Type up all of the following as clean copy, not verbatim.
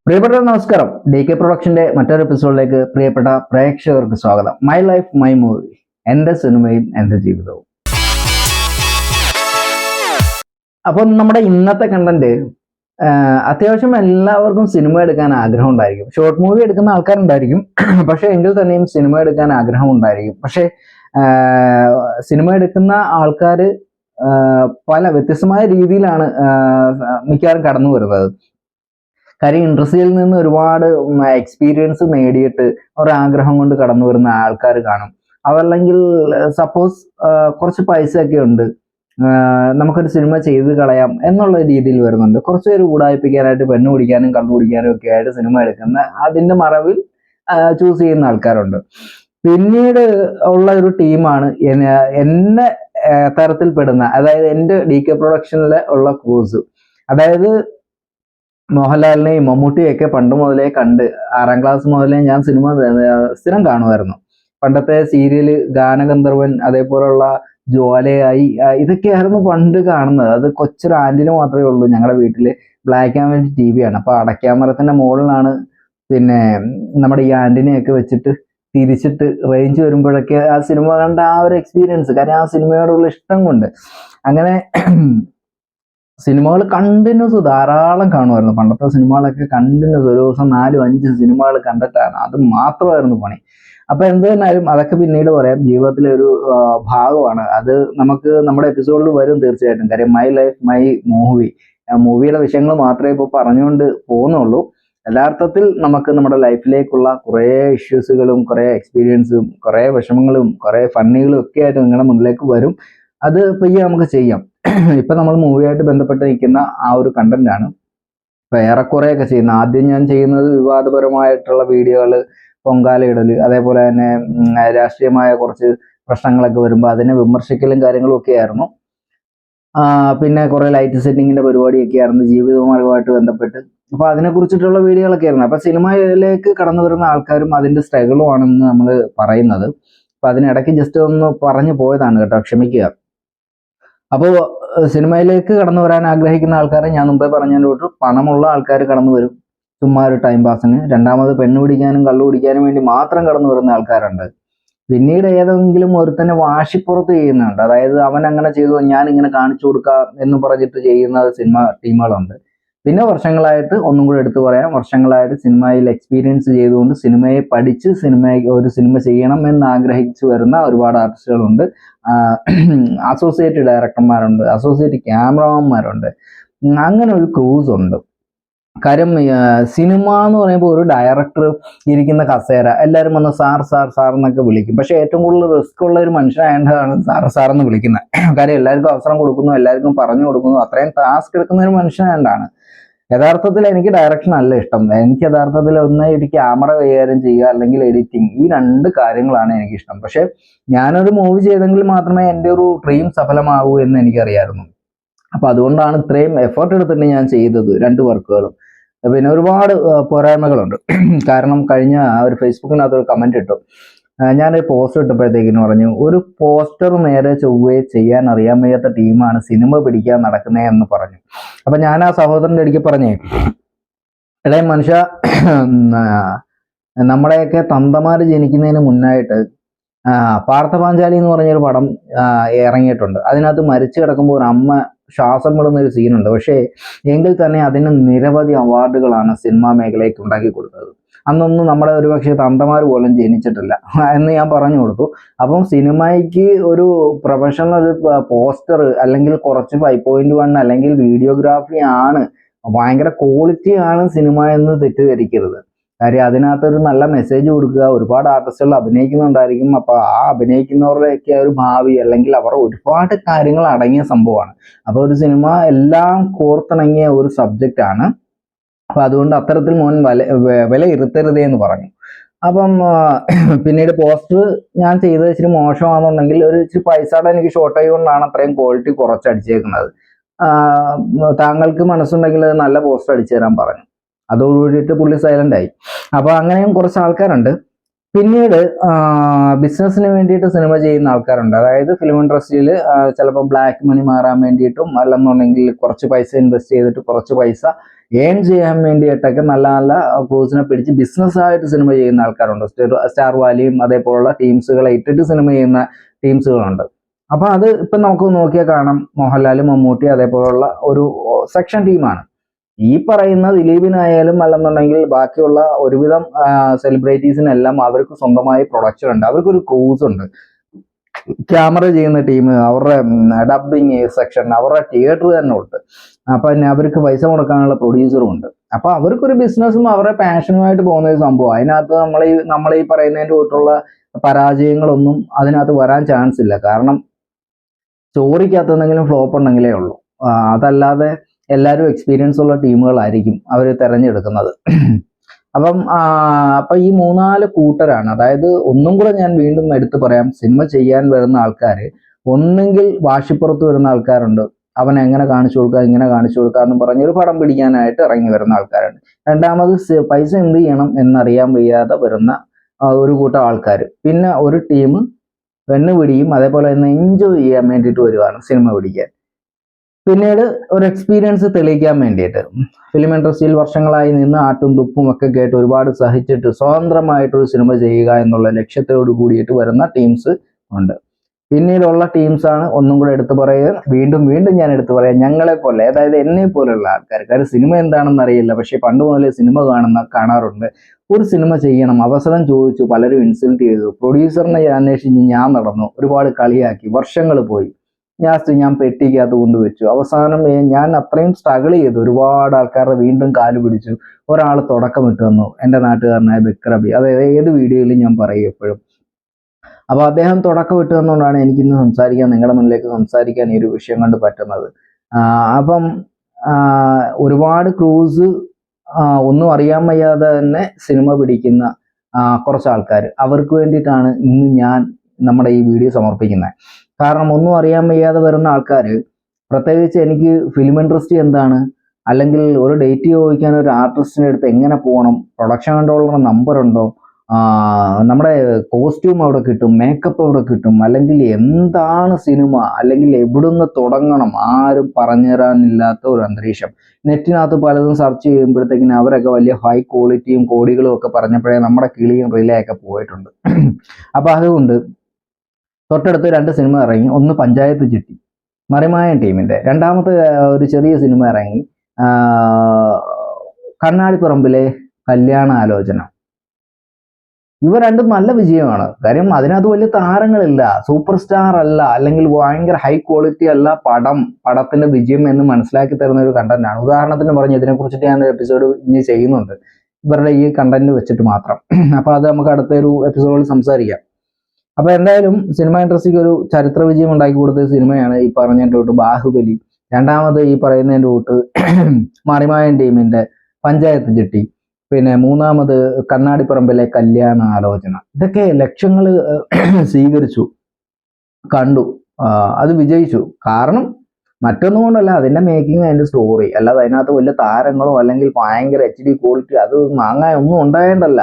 പ്രിയപ്പെട്ട നമസ്കാരം. DK പ്രൊഡക്ഷന്റെ മറ്റൊരു എപ്പിസോഡിലേക്ക് പ്രിയപ്പെട്ട പ്രേക്ഷകർക്ക് സ്വാഗതം. മൈ ലൈഫ് മൈ മൂവി, എൻ്റെ സിനിമയും എൻ്റെ ജീവിതവും. അപ്പം നമ്മുടെ ഇന്നത്തെ കണ്ടന്റ് അത്യാവശ്യം എല്ലാവർക്കും സിനിമ എടുക്കാൻ ആഗ്രഹം ഉണ്ടായിരിക്കും. ഷോർട്ട് മൂവി എടുക്കുന്ന ആൾക്കാരുണ്ടായിരിക്കും, പക്ഷെ എങ്കിൽ തന്നെയും സിനിമ എടുക്കാൻ ആഗ്രഹം ഉണ്ടായിരിക്കും. പക്ഷെ സിനിമ എടുക്കുന്ന ആൾക്കാർ പല വ്യത്യസ്തമായ രീതിയിലാണ് മിക്കവാറും കടന്നു വരുന്നത്. കാര്യം ഇൻഡസ്ട്രിയിൽ നിന്ന് ഒരുപാട് എക്സ്പീരിയൻസ് നേടിയിട്ട് ഒരാഗ്രഹം കൊണ്ട് കടന്നു വരുന്ന ആൾക്കാർ കാണും. അതല്ലെങ്കിൽ സപ്പോസ് കുറച്ച് പൈസ ഒക്കെ ഉണ്ട്, നമുക്കൊരു സിനിമ ചെയ്ത് കളയാം എന്നുള്ള രീതിയിൽ വരുന്നുണ്ട്. കുറച്ച് പേര് ഉടായിപ്പിക്കാനായിട്ട് പെണ്ണ് പിടിക്കാനും കള്ളു പിടിക്കാനും ഒക്കെ ആയിട്ട് സിനിമ എടുക്കുന്ന അതിന്റെ മറവിൽ ചൂസ് ചെയ്യുന്ന ആൾക്കാരുണ്ട്. പിന്നീട് ഉള്ള ഒരു ടീമാണ് എന്നെ തരത്തിൽപ്പെടുന്ന, അതായത് എൻ്റെ DK പ്രൊഡക്ഷനിലെ ഉള്ള ക്രൂസ്. അതായത് മോഹൻലാലിനെയും മമ്മൂട്ടിയും ഒക്കെ പണ്ട് മുതലേ കണ്ട് 6ാം ക്ലാസ് മുതലേ ഞാൻ സിനിമ സ്ഥിരം കാണുമായിരുന്നു. പണ്ടത്തെ സീരിയല് ഗാനഗന്ധർവൻ, അതേപോലുള്ള ജ്വാലയായി, ഇതൊക്കെയായിരുന്നു പണ്ട് കാണുന്നത്. അത് കൊച്ചൊരു ആന്റിന് മാത്രമേ ഉള്ളൂ ഞങ്ങളുടെ വീട്ടില്. ബ്ലാക്ക് ആൻഡ് വൈറ്റ് TV ആണ്. അപ്പൊ അടയ്ക്കാമരത്തിന്റെ മുകളിലാണ് പിന്നെ നമ്മുടെ ഈ ആന്റിനെയൊക്കെ വെച്ചിട്ട് തിരിച്ചിട്ട് റേഞ്ച് വരുമ്പോഴൊക്കെ ആ സിനിമ കണ്ട ആ ഒരു എക്സ്പീരിയൻസ്, കാര്യം ആ സിനിമയോടുള്ള ഇഷ്ടം കൊണ്ട് അങ്ങനെ സിനിമകൾ കണ്ടിന്യൂസ് ധാരാളം കാണുമായിരുന്നു. പണ്ടത്തെ സിനിമകളൊക്കെ കണ്ടിന്യൂസ് ഒരു ദിവസം 4-5 സിനിമകൾ കണ്ടിട്ടാണ്, അത് മാത്രമായിരുന്നു പണി. അപ്പൊ എന്ത് തന്നെയാലും അതൊക്കെ പിന്നീട് പറയാം. ജീവിതത്തിലെ ഒരു ഭാഗമാണ് അത്. നമുക്ക് നമ്മുടെ എപ്പിസോഡിൽ വരും തീർച്ചയായിട്ടും. കാര്യം മൈ ലൈഫ് മൈ മൂവി, മൂവിയുടെ വിഷയങ്ങൾ മാത്രമേ ഇപ്പോൾ പറഞ്ഞുകൊണ്ട് പോകുന്നുള്ളൂ. യഥാർത്ഥത്തിൽ നമുക്ക് നമ്മുടെ ലൈഫിലേക്കുള്ള കുറേ ഇഷ്യൂസുകളും കുറേ എക്സ്പീരിയൻസും കുറേ വിഷമങ്ങളും കുറേ ഫണ്ണികളും ഒക്കെ ആയിട്ട് നിങ്ങളുടെ മുന്നിലേക്ക് വരും. അത് പയ്യെ നമുക്ക് ചെയ്യാം. ഇപ്പൊ നമ്മൾ മൂവിയായിട്ട് ബന്ധപ്പെട്ട് നിൽക്കുന്ന ആ ഒരു കണ്ടന്റ് ആണ് ഇപ്പൊ ഏറെക്കുറെയൊക്കെ ചെയ്യുന്നത്. ആദ്യം ഞാൻ ചെയ്യുന്നത് വിവാദപരമായിട്ടുള്ള വീഡിയോകൾ, പൊങ്കാലയിടല്, അതേപോലെ തന്നെ രാഷ്ട്രീയമായ കുറച്ച് പ്രശ്നങ്ങളൊക്കെ വരുമ്പോൾ അതിനെ വിമർശിക്കലും കാര്യങ്ങളും ഒക്കെ ആയിരുന്നു. പിന്നെ കുറെ ലൈറ്റ് സെറ്റിങ്ങിന്റെ പരിപാടിയൊക്കെ ആയിരുന്നു ജീവിതവുമായിട്ട് ബന്ധപ്പെട്ട്. അപ്പൊ അതിനെ കുറിച്ചിട്ടുള്ള വീഡിയോകളൊക്കെ ആയിരുന്നു. അപ്പൊ സിനിമയിലേക്ക് കടന്നു വരുന്ന ആൾക്കാരും അതിന്റെ സ്ട്രഗിളും ആണെന്ന് നമ്മൾ പറയുന്നത്. അപ്പൊ അതിനിടയ്ക്ക് ജസ്റ്റ് ഒന്ന് പറഞ്ഞു പോയതാണ് കേട്ടോ, ക്ഷമിക്കുക. അപ്പോൾ സിനിമയിലേക്ക് കടന്നു വരാൻ ആഗ്രഹിക്കുന്ന ആൾക്കാരെ ഞാൻ മുമ്പേ പറഞ്ഞതിൻ്റെ തൊട്ട് പണമുള്ള ആൾക്കാർ കടന്നു വരും ചുമ്മാ ഒരു ടൈം പാസിന്. രണ്ടാമത് പെണ്ണ് പിടിക്കാനും കള്ളു പിടിക്കാനും വേണ്ടി മാത്രം കടന്നു വരുന്ന ആൾക്കാരുണ്ട്. പിന്നീട് ഏതെങ്കിലും ഒരുത്തന്നെ വാശിപ്പുറത്ത് ചെയ്യുന്നുണ്ട്. അതായത് അവൻ അങ്ങനെ ചെയ്തു, ഞാൻ ഇങ്ങനെ കാണിച്ചു കൊടുക്കാം എന്ന് പറഞ്ഞിട്ട് ചെയ്യുന്ന സിനിമ ടീമുകളുണ്ട്. പിന്നെ വർഷങ്ങളായിട്ട്, ഒന്നും കൂടെ എടുത്തു പറയാം, വർഷങ്ങളായിട്ട് സിനിമയിൽ എക്സ്പീരിയൻസ് ചെയ്തുകൊണ്ട് സിനിമയെ പഠിച്ച് ഒരു സിനിമ ചെയ്യണം എന്ന് ആഗ്രഹിച്ചു വരുന്ന ഒരുപാട് ആർട്ടിസ്റ്റുകളുണ്ട്. Associate ഡയറക്ടർമാരുണ്ട്, associate ക്യാമറമാന്മാരുണ്ട്. അങ്ങനെ ഒരു ക്രൂസ് ഉണ്ട്. കാര്യം സിനിമ എന്ന് പറയുമ്പോൾ ഒരു ഡയറക്ടർ ഇരിക്കുന്ന കസേര എല്ലാവരും വന്ന് സാർ സാർ സാർ എന്നൊക്കെ വിളിക്കും. പക്ഷെ ഏറ്റവും കൂടുതൽ റിസ്ക് ഉള്ള ഒരു മനുഷ്യനായതുകൊണ്ടാണ് സാർ സാർ എന്ന് വിളിക്കുന്നത്. കാര്യം എല്ലാവർക്കും അവസരം കൊടുക്കുന്നു, എല്ലാവർക്കും പറഞ്ഞു കൊടുക്കുന്നു, അത്രയും ടാസ്ക് എടുക്കുന്ന ഒരു മനുഷ്യനായതുകൊണ്ടാണ്. യഥാർത്ഥത്തിൽ എനിക്ക് ഡയറക്ഷൻ അല്ല ഇഷ്ടം. എനിക്ക് യഥാർത്ഥത്തിൽ ഒന്ന് ഒരു ക്യാമറ കൈകാര്യം ചെയ്യുക, അല്ലെങ്കിൽ എഡിറ്റിംഗ്, ഈ 2 കാര്യങ്ങളാണ് എനിക്കിഷ്ടം. പക്ഷെ ഞാനൊരു മൂവി ചെയ്തെങ്കിൽ മാത്രമേ എൻ്റെ ഒരു ഡ്രീം സഫലമാകൂ എന്ന് എനിക്കറിയായിരുന്നു. അപ്പൊ അതുകൊണ്ടാണ് ഇത്രയും എഫേർട്ട് എടുത്തിട്ട് ഞാൻ ചെയ്തത് 2 വർക്കുകളും. പിന്നെ ഒരുപാട് പോരായ്മകളുണ്ട്. കാരണം കഴിഞ്ഞ ഒരു ഫേസ്ബുക്കിനകത്ത് ഒരു കമന്റ് ഇട്ടു. ഞാനൊരു പോസ്റ്റ് ഇട്ടപ്പോഴത്തേക്കിന് പറഞ്ഞു, ഒരു പോസ്റ്റർ നേരെ ചൊവ്വേ ചെയ്യാൻ അറിയാൻ വയ്യാത്ത ടീമാണ് സിനിമ പിടിക്കാൻ നടക്കുന്നേ എന്ന് പറഞ്ഞു. അപ്പൊ ഞാൻ ആ സഹോദരൻ്റെ അടുക്ക് പറഞ്ഞേ, ഇടയ മനുഷ്യ, നമ്മുടെയൊക്കെ തന്തമാര് ജനിക്കുന്നതിന് മുന്നായിട്ട് പാർത്ഥപാഞ്ചാലി എന്ന് പറഞ്ഞൊരു പടം ഇറങ്ങിയിട്ടുണ്ട്. അതിനകത്ത് മരിച്ചു കിടക്കുമ്പോൾ ഒരു അമ്മ ശ്വാസം വിടുന്ന ഒരു സീനുണ്ട്. പക്ഷേ എങ്കിൽ തന്നെ അതിന് നിരവധി അവാർഡുകളാണ് സിനിമാ മേഖലയ്ക്ക് ഉണ്ടാക്കി കൊടുത്തത്. അന്നൊന്നും നമ്മുടെ ഒരുപക്ഷെ തന്തമാർ പോലും ജനിച്ചിട്ടില്ല എന്ന് ഞാൻ പറഞ്ഞു കൊടുത്തു. അപ്പം സിനിമയ്ക്ക് ഒരു പ്രൊഫഷണൽ പോസ്റ്റർ അല്ലെങ്കിൽ കുറച്ച് 5.1 അല്ലെങ്കിൽ വീഡിയോഗ്രാഫി ആണ്, ഭയങ്കര ക്വാളിറ്റി ആണ് സിനിമ എന്ന് തെറ്റിദ്ധരിക്കരുത്. കാര്യം അതിനകത്തൊരു നല്ല മെസ്സേജ് കൊടുക്കുക. ഒരുപാട് ആർട്ടിസ്റ്റുകൾ അഭിനയിക്കുന്നുണ്ടായിരിക്കും. അപ്പൊ ആ അഭിനയിക്കുന്നവരുടെയൊക്കെ ഒരു ഭാവി അല്ലെങ്കിൽ അവർ ഒരുപാട് കാര്യങ്ങൾ അടങ്ങിയ സംഭവമാണ്. അപ്പൊ ഒരു സിനിമ എല്ലാം കോർത്തിണങ്ങിയ ഒരു സബ്ജക്റ്റ് ആണ്. അപ്പൊ അതുകൊണ്ട് അത്തരത്തിൽ മോൻ വില ഇരുത്തരുതേ എന്ന് പറഞ്ഞു. അപ്പം പിന്നീട് പോസ്റ്റർ ഞാൻ ചെയ്തത് ഇച്ചിരി മോശമാണെന്നുണ്ടെങ്കിൽ ഒരു ഇച്ചിരി പൈസയുടെ എനിക്ക് ഷോർട്ടേജ് കൊണ്ടാണ് അത്രയും ക്വാളിറ്റി കുറച്ചടിച്ചേക്കുന്നത്. താങ്കൾക്ക് മനസ്സുണ്ടെങ്കിൽ നല്ല പോസ്റ്റർ അടിച്ചു തരാൻ പറഞ്ഞു. അതോടുകൂടിയിട്ട് പുള്ളി സൈലന്റ് ആയി. അപ്പൊ അങ്ങനെയും കുറച്ച് ആൾക്കാരുണ്ട്. പിന്നീട് ബിസിനസ്സിന് വേണ്ടിയിട്ട് സിനിമ ചെയ്യുന്ന ആൾക്കാരുണ്ട്. അതായത് ഫിലിം ഇൻഡസ്ട്രിയിൽ ചിലപ്പോൾ ബ്ലാക്ക് മണി മാറാൻ വേണ്ടിയിട്ടും അല്ലെന്നുണ്ടെങ്കിൽ കുറച്ച് പൈസ ഇൻവെസ്റ്റ് ചെയ്തിട്ട് കുറച്ച് പൈസ ഏൺ ചെയ്യാൻ വേണ്ടിയിട്ടൊക്കെ നല്ല നല്ല കോഴ്സിനെ പിടിച്ച് ബിസിനസ്സായിട്ട് സിനിമ ചെയ്യുന്ന ആൾക്കാരുണ്ട്. സ്റ്റാർ വാലിയും അതേപോലുള്ള ടീംസുകളെ ഇട്ടിട്ട് സിനിമ ചെയ്യുന്ന ടീംസുകളുണ്ട്. അപ്പൊ അത് ഇപ്പൊ നമുക്ക് നോക്കിയാൽ കാണാം, മോഹൻലാൽ, മമ്മൂട്ടി അതേപോലുള്ള ഒരു സെക്ഷൻ ടീമാണ്. ഈ പറയുന്ന ദിലീപിനായാലും അല്ലെന്നുണ്ടെങ്കിൽ ബാക്കിയുള്ള ഒരുവിധം സെലിബ്രിറ്റീസിനെല്ലാം അവർക്ക് സ്വന്തമായി പ്രൊഡക്ഷൻ ഉണ്ട്, അവർക്കൊരു ക്രൂസ് ഉണ്ട്, ക്യാമറ ചെയ്യുന്ന ടീം, അവരുടെ ഡബിങ് സെക്ഷൻ, അവരുടെ തിയേറ്റർ തന്നെ ഉണ്ട്. അപ്പൊ തന്നെ അവർക്ക് പൈസ മുടക്കാനുള്ള പ്രൊഡ്യൂസറും ഉണ്ട്. അപ്പൊ അവർക്കൊരു ബിസിനസ്സും അവരുടെ പാഷനുമായിട്ട് പോകുന്ന ഒരു സംഭവം. അതിനകത്ത് നമ്മളീ പറയുന്നതിൻ്റെ കൂട്ടുള്ള പരാജയങ്ങളൊന്നും അതിനകത്ത് വരാൻ ചാൻസ് ഇല്ല. കാരണം സ്റ്റോറിക്കകത്ത് എന്തെങ്കിലും ഫ്ലോപ്പ് ഉണ്ടെങ്കിലേ ഉള്ളൂ. അതല്ലാതെ എല്ലാവരും എക്സ്പീരിയൻസ് ഉള്ള ടീമുകളായിരിക്കും അവർ തിരഞ്ഞെടുക്കുന്നത്. അപ്പൊ ഈ മൂന്നാല് കൂട്ടരാണ്. അതായത് ഒന്നും കൂടെ ഞാൻ വീണ്ടും എടുത്തു പറയാം, സിനിമ ചെയ്യാൻ വരുന്ന ആൾക്കാർ ഒന്നെങ്കിൽ വാശിപ്പുറത്ത് വരുന്ന ആൾക്കാരുണ്ട്, അവൻ എങ്ങനെ കാണിച്ചു കൊടുക്കുക ഇങ്ങനെ കാണിച്ചു കൊടുക്കുക എന്ന് പറഞ്ഞ് ഒരു പടം പിടിക്കാനായിട്ട് ഇറങ്ങി വരുന്ന ആൾക്കാരുണ്ട്. രണ്ടാമത് പൈസ എന്ത് ചെയ്യണം എന്നറിയാൻ വയ്യാതെ വരുന്ന ഒരു കൂട്ടം ആൾക്കാർ. പിന്നെ ഒരു ടീം പെണ്ണ് പിടിയും അതേപോലെ തന്നെ എൻജോയ് ചെയ്യാൻ വേണ്ടിയിട്ട് വരുവാണ് സിനിമ പിടിക്കാൻ. പിന്നീട് ഒരു എക്സ്പീരിയൻസ് തെളിയിക്കാൻ വേണ്ടിയിട്ട് ഫിലിം ഇൻഡസ്ട്രിയിൽ വർഷങ്ങളായി നിന്ന് ആട്ടും തുപ്പും ഒക്കെ കേട്ട് ഒരുപാട് സഹിച്ചിട്ട് സ്വതന്ത്രമായിട്ടൊരു സിനിമ ചെയ്യുക എന്നുള്ള ലക്ഷ്യത്തോട് കൂടിയിട്ട് വരുന്ന ടീംസ് ഉണ്ട്. പിന്നീടുള്ള ടീംസാണ് ഒന്നും കൂടെ എടുത്തു പറയുക, വീണ്ടും വീണ്ടും ഞാൻ എടുത്തു പറയാം, ഞങ്ങളെ പോലെ, അതായത് എന്നെ പോലുള്ള ആൾക്കാർ. കാര്യം സിനിമ എന്താണെന്ന് അറിയില്ല, പക്ഷെ പണ്ട് മുതലേ സിനിമ കാണാറുണ്ട്. ഒരു സിനിമ ചെയ്യണം, അവസരം ചോദിച്ചു, പലരും ഇൻസൾട്ട് ചെയ്തു, പ്രൊഡ്യൂസറിനെ അന്വേഷിച്ച് ഞാൻ നടന്നു, ഒരുപാട് കളിയാക്കി, വർഷങ്ങൾ പോയി. ഞാൻ പെട്ടിക്കകത്ത് കൊണ്ടുവച്ചു. അവസാനം ഞാൻ അത്രയും സ്ട്രഗിൾ ചെയ്തു, ഒരുപാട് ആൾക്കാരുടെ വീണ്ടും കാല് പിടിച്ചു. ഒരാൾ തുടക്കമിട്ട് തന്നു, എൻ്റെ നാട്ടുകാരനായ ബിക്രബി. അതായത് ഏത് വീഡിയോയിലും ഞാൻ പറയും എപ്പോഴും. അപ്പൊ അദ്ദേഹം തുടക്കം ഇട്ട് തന്നുകൊണ്ടാണ് എനിക്കിന്ന് സംസാരിക്കാൻ, നിങ്ങളുടെ മുന്നിലേക്ക് സംസാരിക്കാൻ ഈ ഒരു വിഷയം കൊണ്ട് പറ്റുന്നത്. അപ്പം ഒരുപാട് ക്രൂസ് ഒന്നും അറിയാൻ വയ്യാതെ തന്നെ സിനിമ പിടിക്കുന്ന കുറച്ച് ആൾക്കാർ, അവർക്ക് വേണ്ടിയിട്ടാണ് ഇന്ന് ഞാൻ നമ്മുടെ ഈ വീഡിയോ സമർപ്പിക്കുന്നത്. കാരണം ഒന്നും അറിയാൻ വയ്യാതെ വരുന്ന ആൾക്കാർ, പ്രത്യേകിച്ച് എനിക്ക് ഫിലിം ഇൻഡസ്ട്രി എന്താണ്, അല്ലെങ്കിൽ ഒരു ഡേറ്റ് ചോദിക്കാൻ ഒരു ആർട്ടിസ്റ്റിൻ്റെ അടുത്ത് എങ്ങനെ പോകണം, പ്രൊഡക്ഷൻ കൺട്രോളർ നമ്പർ ഉണ്ടോ, നമ്മുടെ കോസ്റ്റ്യൂം അവിടെ കിട്ടും, മേക്കപ്പ് അവിടെ കിട്ടും, അല്ലെങ്കിൽ എന്താണ് സിനിമ, അല്ലെങ്കിൽ എവിടുന്ന് തുടങ്ങണം, ആരും പറഞ്ഞു തരാനില്ലാത്ത ഒരു അന്തരീക്ഷം. നെറ്റിനകത്ത് പലതും സെർച്ച് ചെയ്യുമ്പോഴത്തേക്കിന് അവരൊക്കെ വലിയ ഹൈ ക്വാളിറ്റിയും കോടികളും ഒക്കെ പറഞ്ഞപ്പോഴേ നമ്മുടെ കിളിയും റിലയൊക്കെ പോയിട്ടുണ്ട്. അപ്പൊ അതുകൊണ്ട് തൊട്ടടുത്ത് 2 സിനിമ ഇറങ്ങി. ഒന്ന് പഞ്ചായത്ത് ചിട്ടി, മറിമായൻ ടീമിന്റെ. രണ്ടാമത്തെ ഒരു ചെറിയ സിനിമ ഇറങ്ങി, കണ്ണാടിപ്പറമ്പിലെ കല്യാണ ആലോചന. ഇവ രണ്ടും നല്ല വിജയമാണ്. കാര്യം അതിനകത്ത് വലിയ താരങ്ങളില്ല, സൂപ്പർ സ്റ്റാർ അല്ല, അല്ലെങ്കിൽ ഭയങ്കര ഹൈ ക്വാളിറ്റി അല്ല പടത്തിന്റെ വിജയം എന്ന് മനസ്സിലാക്കി തരുന്ന ഒരു കണ്ടന്റ് ആണ്. ഉദാഹരണത്തിന് പറഞ്ഞ് ഇതിനെക്കുറിച്ചിട്ട് ഞാൻ ഒരു എപ്പിസോഡ് ഇനി ചെയ്യുന്നുണ്ട്, ഇവരുടെ ഈ കണ്ടന്റ് വെച്ചിട്ട് മാത്രം. അപ്പൊ അത് നമുക്ക് അടുത്തൊരു എപ്പിസോഡിൽ സംസാരിക്കാം. അപ്പൊ എന്തായാലും സിനിമ ഇൻഡസ്ട്രിക്ക് ഒരു ചരിത്ര വിജയം ഉണ്ടാക്കി കൊടുത്ത സിനിമയാണ് ഈ പറഞ്ഞതിൻ്റെ തൊട്ട് ബാഹുബലി. രണ്ടാമത് ഈ പറയുന്നതിൻ്റെ തൊട്ട് മറിമായൻ ടീമിന്റെ പഞ്ചായത്ത് ചിട്ടി. പിന്നെ മൂന്നാമത് കണ്ണാടിപ്പറമ്പിലെ കല്യാണ ആലോചന. ഇതൊക്കെ ലക്ഷങ്ങൾ സ്വീകരിച്ചു, കണ്ടു, അത് വിജയിച്ചു. കാരണം മറ്റൊന്നും കൊണ്ടല്ല, അതിന്റെ മേക്കിംഗ്, അതിന്റെ സ്റ്റോറി. അല്ലാതെ അതിനകത്ത് വലിയ താരങ്ങളോ അല്ലെങ്കിൽ ഭയങ്കര HD ക്വാളിറ്റി അത് മാങ്ങാൻ ഒന്നും ഉണ്ടായേണ്ടല്ല.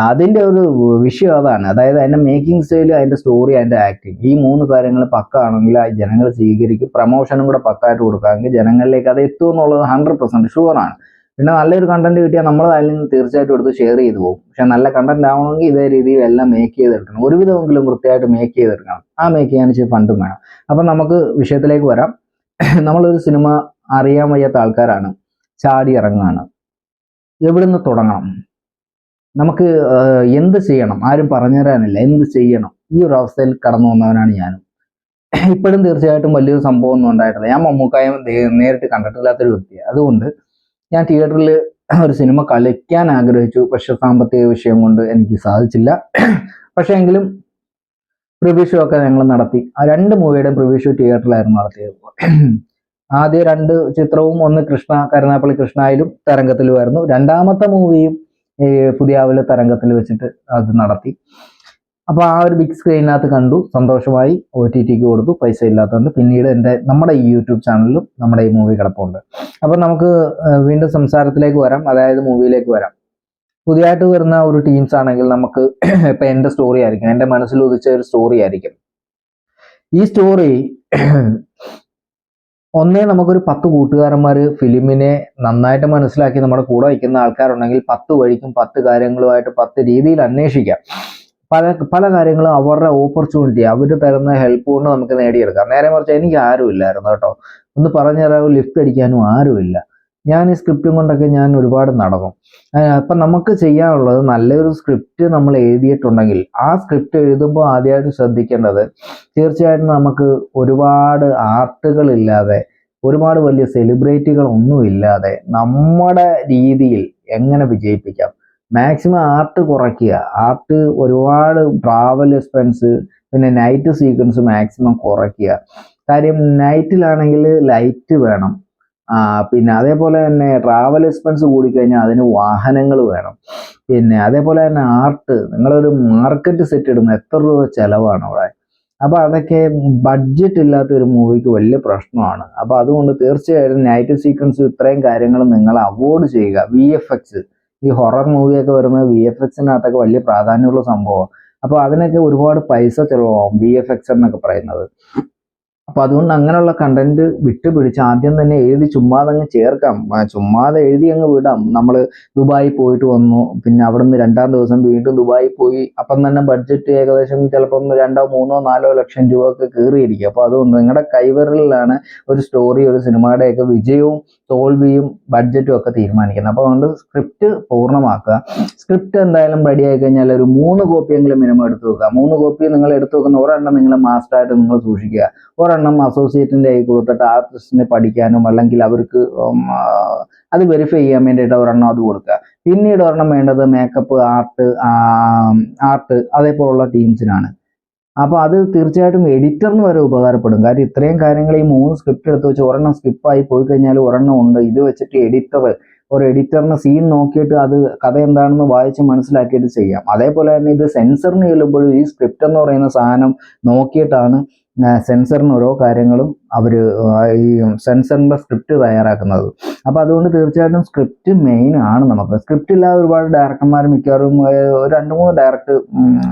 അതിന്റെ ഒരു വിഷയം അതാണ്. അതായത് അതിന്റെ മേക്കിംഗ് സ്റ്റൈല്, അതിന്റെ സ്റ്റോറി, അതിന്റെ ആക്ടിങ്, ഈ 3 കാര്യങ്ങൾ പക്ക ആണെങ്കിൽ ആ ജനങ്ങൾ സ്വീകരിക്കും. പ്രമോഷനും കൂടെ പക്കായിട്ട് കൊടുക്കാമെങ്കിൽ ജനങ്ങളിലേക്ക് അത് എത്തും എന്നുള്ളത് 100% ഷുവറാണ്. പിന്നെ നല്ലൊരു കണ്ടന്റ് കിട്ടിയാൽ നമ്മൾ അതിൽ നിന്ന് തീർച്ചയായിട്ടും എടുത്ത് ഷെയർ ചെയ്തു പോകും. പക്ഷെ നല്ല കണ്ടന്റ് ആവണമെങ്കിൽ ഇതേ രീതിയിൽ എല്ലാം മേക്ക് ചെയ്തെടുക്കണം, ഒരുവിധമെങ്കിലും വൃത്തിയായിട്ട് മേക്ക് ചെയ്തെടുക്കണം. ആ മേക്ക് ചെയ്യാൻ ഇച്ചിരി ഫണ്ടും വേണം. അപ്പം നമുക്ക് വിഷയത്തിലേക്ക് വരാം. നമ്മളൊരു സിനിമ അറിയാൻ വയ്യാത്ത ആൾക്കാരാണ്, ചാടി ഇറങ്ങാണ്, എവിടുന്ന് തുടങ്ങണം, നമുക്ക് എന്ത് ചെയ്യണം, ആരും പറഞ്ഞു തരാനില്ല, എന്ത് ചെയ്യണം, ഈ ഒരു അവസ്ഥയിൽ കടന്നു വന്നവനാണ് ഞാനും. ഇപ്പോഴും തീർച്ചയായിട്ടും വലിയൊരു സംഭവം ഒന്നും ഉണ്ടായിട്ടില്ല. ഞാൻ മമ്മൂക്കായും നേരിട്ട് കണ്ടിട്ടില്ലാത്തൊരു വ്യക്തിയാണ്. അതുകൊണ്ട് ഞാൻ തിയേറ്ററിൽ ഒരു സിനിമ കളിക്കാൻ ആഗ്രഹിച്ചു, പക്ഷെ സാമ്പത്തിക വിഷയം കൊണ്ട് എനിക്ക് സാധിച്ചില്ല. പക്ഷെ എങ്കിലും പ്രിവ്യൂ ഷോ ഒക്കെ ഞങ്ങൾ നടത്തി. ആ 2 മൂവിയുടെ പ്രിവ്യൂ ഷോ തിയേറ്ററിലായിരുന്നു നടത്തിയത്. ആദ്യ 2 ചിത്രവും, ഒന്ന് കരുനാഗപ്പള്ളി കൃഷ്ണയിലും തരംഗത്തിലുമായിരുന്നു. രണ്ടാമത്തെ മൂവിയും ഈ പുതിയാവിലെ തരംഗത്തിൽ വെച്ചിട്ട് അത് നടത്തി. അപ്പൊ ആ ഒരു ബിഗ് സ്ക്രീനിനകത്ത് കണ്ടു, സന്തോഷമായി. OTTക്ക് കൊടുത്തു, പൈസ ഇല്ലാത്തതുകൊണ്ട്. പിന്നീട് നമ്മുടെ ഈ യൂട്യൂബ് ചാനലിലും നമ്മുടെ ഈ മൂവി കിടപ്പുണ്ട്. അപ്പൊ നമുക്ക് വീണ്ടും സംസാരത്തിലേക്ക് വരാം, അതായത് മൂവിയിലേക്ക് വരാം. പുതിയതായിട്ട് വരുന്ന ഒരു ടീംസ് ആണെങ്കിൽ നമുക്ക് ഇപ്പൊ എന്റെ സ്റ്റോറി ആയിരിക്കും, എന്റെ മനസ്സിൽ ഉദിച്ച ഒരു സ്റ്റോറി ആയിരിക്കും. ഈ സ്റ്റോറി ഒന്നേ നമുക്കൊരു 10 കൂട്ടുകാരന്മാര് ഫിലിമിനെ നന്നായിട്ട് മനസ്സിലാക്കി നമ്മുടെ കൂടെ വയ്ക്കുന്ന ആൾക്കാരുണ്ടെങ്കിൽ 10 വഴിക്കും 10 കാര്യങ്ങളുമായിട്ട് 10 രീതിയിൽ അന്വേഷിക്കാം. പല പല കാര്യങ്ങളും അവരുടെ ഓപ്പർച്യൂണിറ്റി അവർ തരുന്ന ഹെൽപ്പ് കൊണ്ട് നമുക്ക് നേടിയെടുക്കാം. നേരെ മറിച്ച് എനിക്ക് ആരും ഇല്ലായിരുന്നു കേട്ടോ, ഒന്ന് പറഞ്ഞു തരാൻ ലിഫ്റ്റ് അടിക്കാനും ആരുമില്ല. ഞാൻ ഈ സ്ക്രിപ്റ്റും കൊണ്ടൊക്കെ ഞാൻ ഒരുപാട് നടന്നു. അപ്പം നമുക്ക് ചെയ്യാനുള്ളത് നല്ലൊരു സ്ക്രിപ്റ്റ് നമ്മൾ എഴുതിയിട്ടുണ്ടെങ്കിൽ ആ സ്ക്രിപ്റ്റ് എഴുതുമ്പോൾ ആദ്യമായിട്ട് ശ്രദ്ധിക്കേണ്ടത് തീർച്ചയായിട്ടും നമുക്ക് ഒരുപാട് ആർട്ടുകളില്ലാതെ ഒരുപാട് വലിയ സെലിബ്രിറ്റികളൊന്നും ഇല്ലാതെ നമ്മുടെ രീതിയിൽ എങ്ങനെ വിജയിപ്പിക്കാം. മാക്സിമം ആർട്ട് കുറയ്ക്കുക. ആർട്ട് ഒരുപാട് ട്രാവൽ എക്സ്പെൻസ് പിന്നെ നൈറ്റ് സീക്വൻസ് മാക്സിമം കുറയ്ക്കുക. കാര്യം നൈറ്റിലാണെങ്കിൽ ലൈറ്റ് വേണം, പിന്നെ അതേപോലെ തന്നെ ട്രാവൽ എക്സ്പെൻസ് കൂടിക്കഴിഞ്ഞാൽ അതിന് വാഹനങ്ങൾ വേണം. പിന്നെ അതേപോലെ തന്നെ ആർട്ട്, നിങ്ങളൊരു മാർക്കറ്റ് സെറ്റ് ഇടുന്ന എത്ര രൂപ ചെലവാണ് അവിടെ. അപ്പൊ അതൊക്കെ ബഡ്ജറ്റ് ഇല്ലാത്ത ഒരു മൂവിക്ക് വലിയ പ്രശ്നമാണ്. അപ്പൊ അതുകൊണ്ട് തീർച്ചയായിട്ടും നൈറ്റ് സീക്വൻസ് ഇത്രയും കാര്യങ്ങൾ നിങ്ങൾ അവോയ്ഡ് ചെയ്യുക. VFX, ഈ ഹൊറർ മൂവിയൊക്കെ വരുന്നത് VFXനകത്തൊക്കെ വലിയ പ്രാധാന്യമുള്ള സംഭവം. അപ്പൊ അതിനൊക്കെ ഒരുപാട് പൈസ ചിലവാകും VFX എന്നൊക്കെ പറയുന്നത്. അപ്പൊ അതുകൊണ്ട് അങ്ങനെയുള്ള കണ്ടന്റ് വിട്ടുപിടിച്ച് ആദ്യം തന്നെ എഴുതി ചുമ്മാതെ അങ്ങ് ചേർക്കാം. ചുമ്മാതെ എഴുതി അങ്ങ് വിടാം. നമ്മൾ ദുബായി പോയിട്ട് വന്നു, പിന്നെ അവിടുന്ന് 2-ാം ദിവസം വീണ്ടും ദുബായി പോയി. അപ്പം തന്നെ ബഡ്ജറ്റ് ഏകദേശം ചിലപ്പം 2, 3, 4 ലക്ഷം രൂപ ഒക്കെ കയറിയിരിക്കും. അപ്പൊ അതുകൊണ്ട് നിങ്ങളുടെ കൈവിരലിലാണ് ഒരു സ്റ്റോറി, ഒരു സിനിമയുടെയൊക്കെ വിജയവും തോൽവിയും ബഡ്ജറ്റും ഒക്കെ തീരുമാനിക്കുന്നത്. അപ്പോൾ അതുകൊണ്ട് സ്ക്രിപ്റ്റ് പൂർണ്ണമാക്കുക. സ്ക്രിപ്റ്റ് എന്തായാലും റെഡി ആയി കഴിഞ്ഞാൽ ഒരു 3 കോപ്പിയെങ്കിലും മിനിമം എടുത്തു വെക്കുക. 3 കോപ്പി നിങ്ങൾ എടുത്തു വെക്കുന്ന ഒരെണ്ണം നിങ്ങൾ മാസ്റ്ററായിട്ട് നിങ്ങൾ സൂക്ഷിക്കുക. ഒരെണ്ണം അസോസിയേറ്റിന്റെ കൈ കൊടുത്തിട്ട് ആർട്ടിസ്റ്റിന് പഠിക്കാനും അല്ലെങ്കിൽ അവർക്ക് അത് വെരിഫൈ ചെയ്യാൻ വേണ്ടിയിട്ട് ഒരെണ്ണം അത് കൊടുക്കുക. പിന്നീട് ഒരെണ്ണം വേണ്ടത് മേക്കപ്പ്, ആർട്ട് അതേപോലുള്ള ടീംസിനാണ്. അപ്പൊ അത് തീർച്ചയായിട്ടും എഡിറ്ററിന് വരെ ഉപകാരപ്പെടും. കാര്യം ഇത്രയും കാര്യങ്ങൾ ഈ 3 സ്ക്രിപ്റ്റ് എടുത്ത് വെച്ച് ഒരെണ്ണം സ്കിപ്പായി പോയി കഴിഞ്ഞാൽ ഒരെണ്ണം ഉണ്ട്. ഇത് വെച്ചിട്ട് ഒരു എഡിറ്ററിന് സീൻ നോക്കിയിട്ട് അത് കഥ എന്താണെന്ന് വായിച്ച് മനസ്സിലാക്കിയിട്ട് ചെയ്യാം. അതേപോലെ തന്നെ ഇത് സെൻസറിന് ചെല്ലുമ്പോഴും ഈ സ്ക്രിപ്റ്റ് എന്ന് പറയുന്ന സാധനം നോക്കിയിട്ടാണ് സെൻസറിന് ഓരോ കാര്യങ്ങളും അവർ ഈ സെൻസറിന്റെ സ്ക്രിപ്റ്റ് തയ്യാറാക്കുന്നത്. അപ്പൊ അതുകൊണ്ട് തീർച്ചയായിട്ടും സ്ക്രിപ്റ്റ് മെയിൻ ആണ്. നമുക്ക് സ്ക്രിപ്റ്റ് ഇല്ലാതെ ഒരുപാട് ഡയറക്ടർമാർ മിക്കവാറും 2-3 ഡയറക്ടർ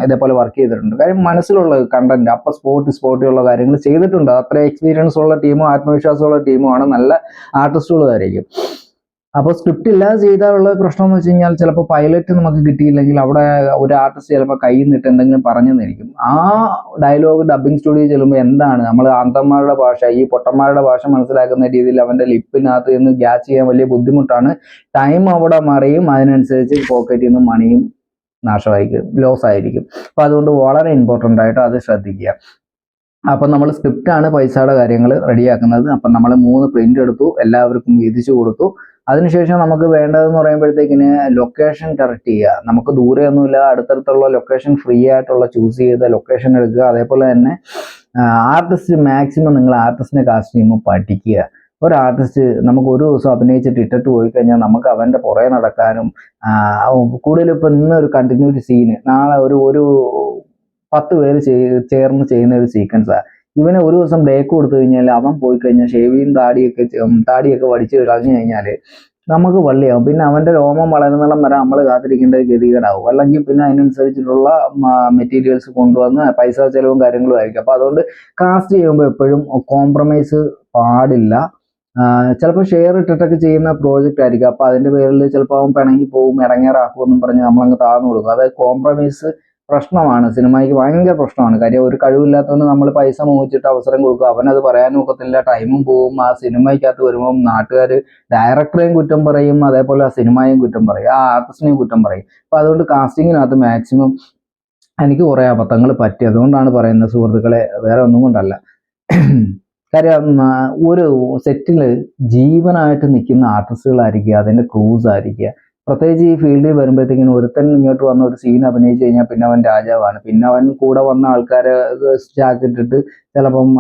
ഇതേപോലെ വർക്ക് ചെയ്തിട്ടുണ്ട്. കാര്യം മനസ്സിലുള്ള കണ്ടന്റ് അപ്പൊ സ്പോട്ടിലുള്ള കാര്യങ്ങൾ ചെയ്തിട്ടുണ്ട്. അത്ര എക്സ്പീരിയൻസ് ഉള്ള ടീമും ആത്മവിശ്വാസമുള്ള ടീമുമാണ്, നല്ല ആർട്ടിസ്റ്റുകളായിരിക്കും. അപ്പോൾ സ്ക്രിപ്റ്റ് ഇല്ലാതെ ചെയ്താലുള്ള പ്രശ്നം എന്ന് വെച്ച് കഴിഞ്ഞാൽ ചിലപ്പോൾ പൈലറ്റ് നമുക്ക് കിട്ടിയില്ലെങ്കിൽ അവിടെ ഒരു ആർട്ടിസ്റ്റ് ചിലപ്പോൾ കയ്യിൽ നിന്നിട്ട് എന്തെങ്കിലും പറഞ്ഞു തന്നിരിക്കും. ആ ഡയലോഗ് ഡബിങ് സ്റ്റുഡിയോ ചെല്ലുമ്പോൾ എന്താണ് നമ്മൾ അന്തന്മാരുടെ ഭാഷ, ഈ പൊട്ടന്മാരുടെ ഭാഷ മനസ്സിലാക്കുന്ന രീതിയിൽ അവന്റെ ലിപ്പിനകത്ത് നിന്ന് ക്യാച്ച് ചെയ്യാൻ വലിയ ബുദ്ധിമുട്ടാണ്. ടൈം അവിടെ മറിയും, അതിനനുസരിച്ച് പോക്കറ്റിൽ നിന്ന് മണിയും നാശമായിരിക്കും, ലോസ് ആയിരിക്കും. അപ്പൊ അതുകൊണ്ട് വളരെ ഇമ്പോർട്ടൻ്റ് ആയിട്ട് അത് ശ്രദ്ധിക്കുക. അപ്പം നമ്മൾ സ്ക്രിപ്റ്റാണ് പൈസയുടെ കാര്യങ്ങൾ റെഡിയാക്കുന്നത്. അപ്പം നമ്മൾ 3 പ്രിന്റ് എടുത്തു, എല്ലാവർക്കും വീതിച്ചു കൊടുത്തു. അതിനുശേഷം നമുക്ക് വേണ്ടതെന്ന് പറയുമ്പോഴത്തേക്കിന് ലൊക്കേഷൻ കറക്റ്റ് ചെയ്യുക. നമുക്ക് ദൂരെയൊന്നുമില്ല, അടുത്തടുത്തുള്ള ലൊക്കേഷൻ ഫ്രീ ആയിട്ടുള്ള ചൂസ് ചെയ്ത ലൊക്കേഷൻ എടുക്കുക. അതേപോലെ തന്നെ ആർട്ടിസ്റ്റ് മാക്സിമം നിങ്ങൾ ആർട്ടിസ്റ്റിനെ കാസ്റ്റ് ചെയ്യുമ്പോൾ പഠിക്കുക. ഒരു ആർട്ടിസ്റ്റ് നമുക്ക് ഒരു ദിവസം അഭിനയിച്ചിട്ട് ഇട്ടിട്ട് പോയി കഴിഞ്ഞാൽ നമുക്ക് അവൻ്റെ പുറകെ നടക്കാനും കൂടുതലും ഇപ്പം ഇന്നൊരു കണ്ടിന്യൂറ്റി സീന് നാളെ ഒരു 10 പേര് ചേർന്ന് ചെയ്യുന്ന ഒരു സീക്വൻസാണ്. ഇവനെ ഒരു ദിവസം ബ്രേക്ക് കൊടുത്തു കഴിഞ്ഞാൽ അവൻ പോയി കഴിഞ്ഞാൽ ഷേവിയും താടിയൊക്കെ വടിച്ച് കളഞ്ഞു കഴിഞ്ഞാൽ നമുക്ക് വള്ളിയാവും. പിന്നെ അവന്റെ രോമം വളരുന്നിടം വരെ നമ്മൾ കാത്തിരിക്കേണ്ട ഒരു ഗതികേടാവും. അല്ലെങ്കിൽ പിന്നെ അതിനനുസരിച്ചിട്ടുള്ള മെറ്റീരിയൽസ് കൊണ്ടുവന്ന് പൈസ ചെലവും കാര്യങ്ങളും ആയിരിക്കും. അപ്പൊ അതുകൊണ്ട് കാസ്റ്റ് ചെയ്യുമ്പോൾ എപ്പോഴും കോംപ്രമൈസ് പാടില്ല. ചിലപ്പോൾ ഷെയർ ഇട്ടിട്ടൊക്കെ ചെയ്യുന്ന പ്രോജക്റ്റ് ആയിരിക്കും. അപ്പൊ അതിന്റെ പേരിൽ ചിലപ്പോൾ അവൻ പിണങ്ങി പോകും, ഇറങ്ങേറാക്കുമെന്നും പറഞ്ഞ് നമ്മളങ്ങ് താഴ്ന്നു കൊടുക്കും. അതായത് കോംപ്രമൈസ് പ്രശ്നമാണ്, സിനിമയ്ക്ക് ഭയങ്കര പ്രശ്നമാണ്. കാര്യം ഒരു കഴിവില്ലാത്തവന് നമ്മൾ പൈസ മോഹിച്ചിട്ട് അവസരം കൊടുക്കുക, അവനത് പറയാൻ ഒക്കത്തില്ല, ടൈമും പോവും. ആ സിനിമയ്ക്കകത്ത് വരുമ്പോൾ നാട്ടുകാർ ഡയറക്ടറെയും കുറ്റം പറയും, അതേപോലെ ആ സിനിമയും കുറ്റം പറയും, ആ ആർട്ടിസ്റ്റിനെയും കുറ്റം പറയും. അപ്പൊ അതുകൊണ്ട് കാസ്റ്റിങ്ങിനകത്ത് മാക്സിമം എനിക്ക് കുറെ അബദ്ധങ്ങൾ പറ്റി. അതുകൊണ്ടാണ് പറയുന്നത് സുഹൃത്തുക്കളെ, വേറെ ഒന്നും കൊണ്ടല്ല. കാര്യം ഒരു സെറ്റില് ജീവനായിട്ട് നിൽക്കുന്ന ആർട്ടിസ്റ്റുകളായിരിക്കുക, അതിന്റെ ക്രൂസ് ആയിരിക്കുക. പ്രത്യേകിച്ച് ഈ ഫീൽഡിൽ വരുമ്പോഴത്തേക്കിനും ഒരുത്തൻ ഇങ്ങോട്ട് വന്ന ഒരു സീൻ അഭിനയിച്ചു കഴിഞ്ഞാൽ പിന്നെ അവൻ രാജാവാണ്. പിന്നെ അവൻ കൂടെ വന്ന ആൾക്കാരെ സ്റ്റാക്കിട്ടിട്ട് ചിലപ്പം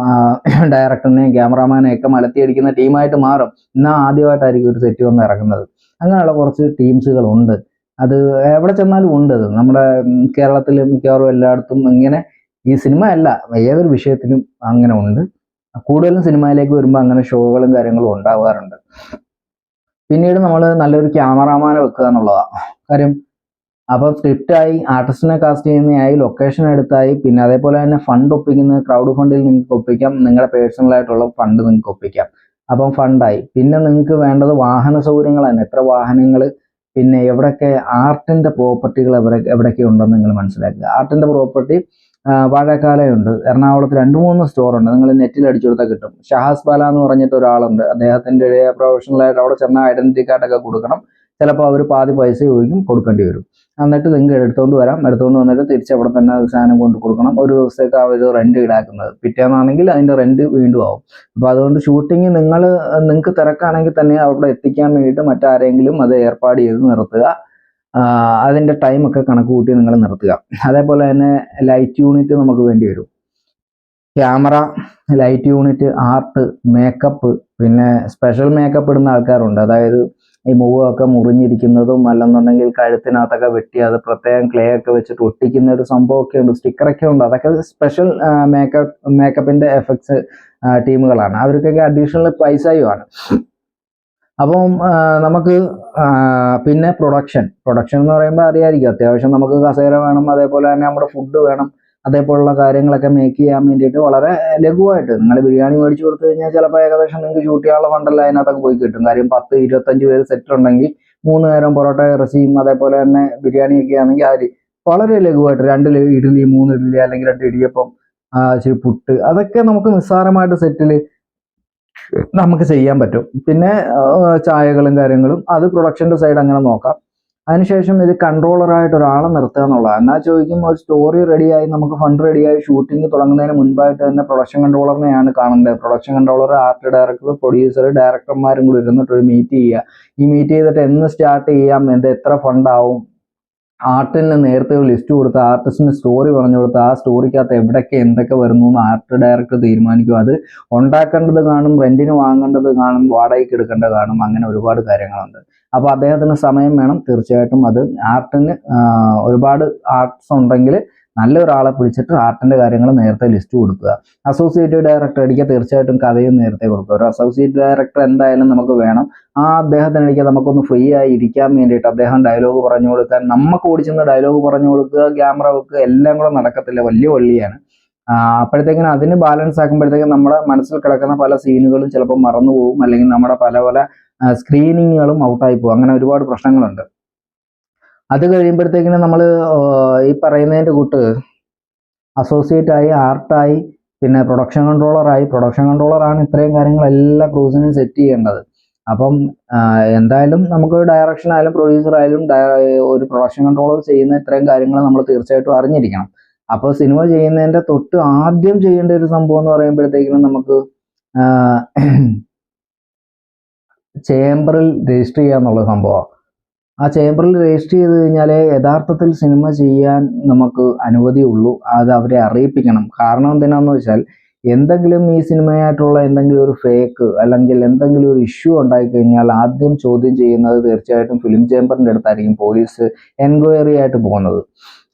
ഡയറക്ടറിനെയും ക്യാമറാമാനെയും ഒക്കെ മലത്തിയടിക്കുന്ന ടീമായിട്ട് മാറും. എന്നാൽ ആദ്യമായിട്ടായിരിക്കും ഒരു സെറ്റ് വന്ന് ഇറങ്ങുന്നത്. അങ്ങനെയുള്ള കുറച്ച് ടീംസുകളുണ്ട്. അത് എവിടെ ചെന്നാലും ഉണ്ട്. അത് നമ്മുടെ കേരളത്തിൽ മിക്കവാറും എല്ലായിടത്തും ഇങ്ങനെ, ഈ സിനിമ അല്ല ഏതൊരു വിഷയത്തിലും അങ്ങനെ ഉണ്ട്. കൂടുതലും സിനിമയിലേക്ക് വരുമ്പോൾ അങ്ങനെ ഷോകളും കാര്യങ്ങളും ഉണ്ടാവാറുണ്ട്. പിന്നീട് നമ്മൾ നല്ലൊരു ക്യാമറാമാനെ വെക്കുക എന്നുള്ളതാണ് കാര്യം. അപ്പം സ്ക്രിപ്റ്റായി, ആർട്ടിസ്റ്റിനെ കാസ്റ്റ് ചെയ്യുന്നതായി, ലൊക്കേഷൻ എടുത്തായി, പിന്നെ അതേപോലെ തന്നെ ഫണ്ട് ഒപ്പിക്കുന്നത് ക്രൗഡ് ഫണ്ടിൽ നിങ്ങൾക്ക് ഒപ്പിക്കാം, നിങ്ങളുടെ പേഴ്സണൽ ആയിട്ടുള്ള ഫണ്ട് നിങ്ങൾക്ക് ഒപ്പിക്കാം. അപ്പം ഫണ്ടായി. പിന്നെ നിങ്ങൾക്ക് വേണ്ടത് വാഹന സൗകര്യങ്ങൾ തന്നെ, എത്ര വാഹനങ്ങൾ, പിന്നെ എവിടെയൊക്കെ ആർട്ടിന്റെ പ്രോപ്പർട്ടികൾ എവിടെയൊക്കെ ഉണ്ടെന്ന് നിങ്ങൾ മനസ്സിലാക്കുക. ആർട്ടിന്റെ പ്രോപ്പർട്ടി വാഴക്കാലയുണ്ട്, എറണാകുളത്ത് 2-3 സ്റ്റോറുണ്ട്, നിങ്ങൾ നെറ്റിൽ അടിച്ചു കൊടുത്താൽ കിട്ടും. ഷഹാസ് ബാല എന്ന് പറഞ്ഞിട്ട് ഒരാളുണ്ട്, അദ്ദേഹത്തിന്റെ പ്രൊഫഷണലായിട്ട് അവിടെ ചെന്ന ഐഡന്റിറ്റി കാർഡൊക്കെ കൊടുക്കണം. ചിലപ്പോൾ അവർ പാതി പൈസ ചോദിക്കും, കൊടുക്കേണ്ടി വരും. എന്നിട്ട് നിങ്ങൾക്ക് എടുത്തുകൊണ്ട് വന്നിട്ട് തിരിച്ച് അവിടെ തന്നെ സാധനം കൊണ്ട് കൊടുക്കണം. ഒരു ദിവസത്തേക്ക് അവർ റെന്റ് ഈടാക്കുന്നത്, പിറ്റേന്നാണെങ്കിൽ അതിന്റെ റെന്റ് വീണ്ടും ആവും. അപ്പൊ അതുകൊണ്ട് ഷൂട്ടിങ് നിങ്ങൾക്ക് തിരക്കാണെങ്കിൽ തന്നെ അവിടെ എത്തിക്കാൻ വേണ്ടിയിട്ട് മറ്റാരെങ്കിലും അത് ഏർപ്പാട് ചെയ്ത് നിർത്തുക. അതിന്റെ ടൈമൊക്കെ കണക്ക് കൂട്ടി നിങ്ങൾ നിർത്തുക. അതേപോലെ തന്നെ ലൈറ്റ് യൂണിറ്റ് നമുക്ക് വേണ്ടി വരും. Camera, light unit, art, makeup, പിന്നെ സ്പെഷ്യൽ മേക്കപ്പ് ഇടുന്ന ആൾക്കാരുണ്ട്. അതായത് ഈ മുഖമൊക്കെ മുറിഞ്ഞിരിക്കുന്നതും അല്ലെന്നുണ്ടെങ്കിൽ കഴുത്തിനകത്തൊക്കെ വെട്ടി അത് പ്രത്യേകം ക്ലേ ഒക്കെ വെച്ചിട്ട് ഒട്ടിക്കുന്ന ഒരു സംഭവമൊക്കെ ഉണ്ട്, സ്റ്റിക്കറൊക്കെ ഉണ്ട്. അതൊക്കെ സ്പെഷ്യൽ മേക്കപ്പിന്റെ എഫക്ട്സ് ടീമുകളാണ്. അവർക്കൊക്കെ അഡീഷണൽ പൈസയുമാണ്. അപ്പം നമുക്ക് പിന്നെ പ്രൊഡക്ഷൻ എന്ന് പറയുമ്പോൾ അറിയാമായിരിക്കും, അത്യാവശ്യം നമുക്ക് കസേര വേണം, അതേപോലെ തന്നെ നമ്മുടെ ഫുഡ് വേണം, അതേപോലുള്ള കാര്യങ്ങളൊക്കെ മേക്ക് ചെയ്യാൻ വേണ്ടിയിട്ട് വളരെ ലഘുവായിട്ട് നിങ്ങൾ ബിരിയാണി മേടിച്ചു കൊടുത്തു കഴിഞ്ഞാൽ ചിലപ്പോൾ ഏകദേശം നിങ്ങൾക്ക് ഷൂട്ട് ചെയ്യാനുള്ള ഫണ്ടല്ല അതിനകത്തൊക്കെ പോയി കിട്ടും. കാര്യം 10-25 പേര് സെറ്റ് ഉണ്ടെങ്കിൽ 3 നേരം പൊറോട്ട, ഇറച്ചിയും അതേപോലെ തന്നെ ബിരിയാണിയൊക്കെ ആണെങ്കിൽ അതിൽ വളരെ ലഘുവായിട്ട് 2 ഇഡ്ഡലി, 3 ഇഡ്ഡലി, അല്ലെങ്കിൽ 2 ഇടിയപ്പം, ഇച്ചിരി പുട്ട്, അതൊക്കെ നമുക്ക് നിസ്സാരമായിട്ട് സെറ്റിൽ നമുക്ക് ചെയ്യാൻ പറ്റും. പിന്നെ ചായകളും കാര്യങ്ങളും അത് പ്രൊഡക്ഷന്റെ സൈഡ് അങ്ങനെ നോക്കാം. അതിനുശേഷം ഇത് കൺട്രോളറായിട്ട് ഒരാളെ നിർത്തുക എന്നുള്ളതാണ്. എന്നാൽ ചോദിക്കും, ഒരു സ്റ്റോറി റെഡിയായി, നമുക്ക് ഫണ്ട് റെഡിയായി, ഷൂട്ടിംഗ് തുടങ്ങുന്നതിന് മുൻപായിട്ട് തന്നെ പ്രൊഡക്ഷൻ കൺട്രോളറിനെയാണ് കാണേണ്ടത്. Production controller, art director, producer, ഡയറക്ടർമാരും കൂടി ഇരുന്നിട്ട് ഒരു മീറ്റ് ചെയ്യുക. ഈ മീറ്റ് ചെയ്തിട്ട് എന്ന് സ്റ്റാർട്ട് ചെയ്യാം, എത്ര ഫണ്ടാവും, ആർട്ടിന് നേരത്തെ ഒരു ലിസ്റ്റ് കൊടുത്ത് ആർട്ടിസ്റ്റിന് സ്റ്റോറി പറഞ്ഞു കൊടുത്ത് ആ സ്റ്റോറിക്കകത്ത് എവിടൊക്കെ എന്തൊക്കെ വരുന്നു എന്ന് ആർട്ട് ഡയറക്ടർ തീരുമാനിക്കും. അത് ഉണ്ടാക്കേണ്ടത് കാണും, റെന്റിന് വാങ്ങേണ്ടത് കാണും, വാടകയ്ക്ക് എടുക്കേണ്ടത് കാണും, അങ്ങനെ ഒരുപാട് കാര്യങ്ങളുണ്ട്. അപ്പോൾ അദ്ദേഹത്തിന് സമയം വേണം. തീർച്ചയായിട്ടും അത് ആർട്ടിന് ഒരുപാട് ആർട്സ് ഉണ്ടെങ്കിൽ നല്ലൊരാളെ പിടിച്ചിട്ട് ആർട്ടിന്റെ കാര്യങ്ങൾ നേരത്തെ ലിസ്റ്റ് കൊടുക്കുക. അസോസിയേറ്റ് ഡയറക്ടർ അടിക്കുക, തീർച്ചയായിട്ടും കഥയും നേരത്തെ കൊടുക്കുക. ഒരു അസോസിയേറ്റ് ഡയറക്ടർ എന്തായാലും നമുക്ക് വേണം. അദ്ദേഹത്തിനിടയ്ക്ക് നമുക്കൊന്ന് ഫ്രീ ആയി ഇരിക്കാൻ വേണ്ടിയിട്ട് അദ്ദേഹം ഡയലോഗ് പറഞ്ഞു കൊടുക്കാൻ, നമുക്ക് ഓടിച്ചെന്ന് ഡയലോഗ് പറഞ്ഞു കൊടുക്കുക, ക്യാമറ വെക്കുക, എല്ലാം കൂടെ നടക്കത്തില്ല, വലിയ വള്ളിയാണ്. അപ്പോഴത്തേക്കിനും അതിന് ബാലൻസ് ആക്കുമ്പോഴത്തേക്കും നമ്മുടെ മനസ്സിൽ കിടക്കുന്ന പല സീനുകളും ചിലപ്പോൾ മറന്നു പോകും, അല്ലെങ്കിൽ നമ്മുടെ പല സ്ക്രീനിങ്ങുകളും ഔട്ടായി പോകും. അങ്ങനെ ഒരുപാട് പ്രശ്നങ്ങളുണ്ട്. അത് കഴിയുമ്പോഴത്തേക്കിനും നമ്മൾ ഈ പറയുന്നതിൻ്റെ കൂട്ട് അസോസിയേറ്റ് ആയി, ആർട്ടായി, പിന്നെ പ്രൊഡക്ഷൻ കൺട്രോളറാണ് ഇത്രയും കാര്യങ്ങളെല്ലാം ക്രൂസിനും സെറ്റ് ചെയ്യേണ്ടത്. അപ്പം എന്തായാലും നമുക്ക് ഡയറക്ഷൻ ആയാലും പ്രൊഡ്യൂസർ ആയാലും ഒരു പ്രൊഡക്ഷൻ കൺട്രോളർ ചെയ്യുന്ന ഇത്രയും കാര്യങ്ങൾ നമ്മൾ തീർച്ചയായിട്ടും അറിഞ്ഞിരിക്കണം. അപ്പോൾ സിനിമ ചെയ്യുന്നതിൻ്റെ തൊട്ട് ആദ്യം ചെയ്യേണ്ട ഒരു സംഭവം എന്ന് പറയുമ്പോഴത്തേക്കിനും നമുക്ക് ചേംബറിൽ രജിസ്റ്റർ ചെയ്യുക എന്നുള്ള സംഭവമാണ്. ആ ചേംബറിൽ രജിസ്റ്റർ ചെയ്ത് കഴിഞ്ഞാൽ യഥാർത്ഥത്തിൽ സിനിമ ചെയ്യാൻ നമുക്ക് അനുമതിയുള്ളൂ. അത് അവരെ അറിയിപ്പിക്കണം. കാരണം എന്തിനാന്ന് വെച്ചാൽ, എന്തെങ്കിലും ഈ സിനിമയായിട്ടുള്ള എന്തെങ്കിലും ഒരു ഫേക്ക് അല്ലെങ്കിൽ എന്തെങ്കിലും ഒരു ഇഷ്യൂ ഉണ്ടായിക്കഴിഞ്ഞാൽ ആദ്യം ചോദ്യം ചെയ്യുന്നത് തീർച്ചയായിട്ടും ഫിലിം ചേംബറിൻ്റെ അടുത്തായിരിക്കും, പോലീസ് എൻക്വയറി ആയിട്ട് പോകുന്നത്.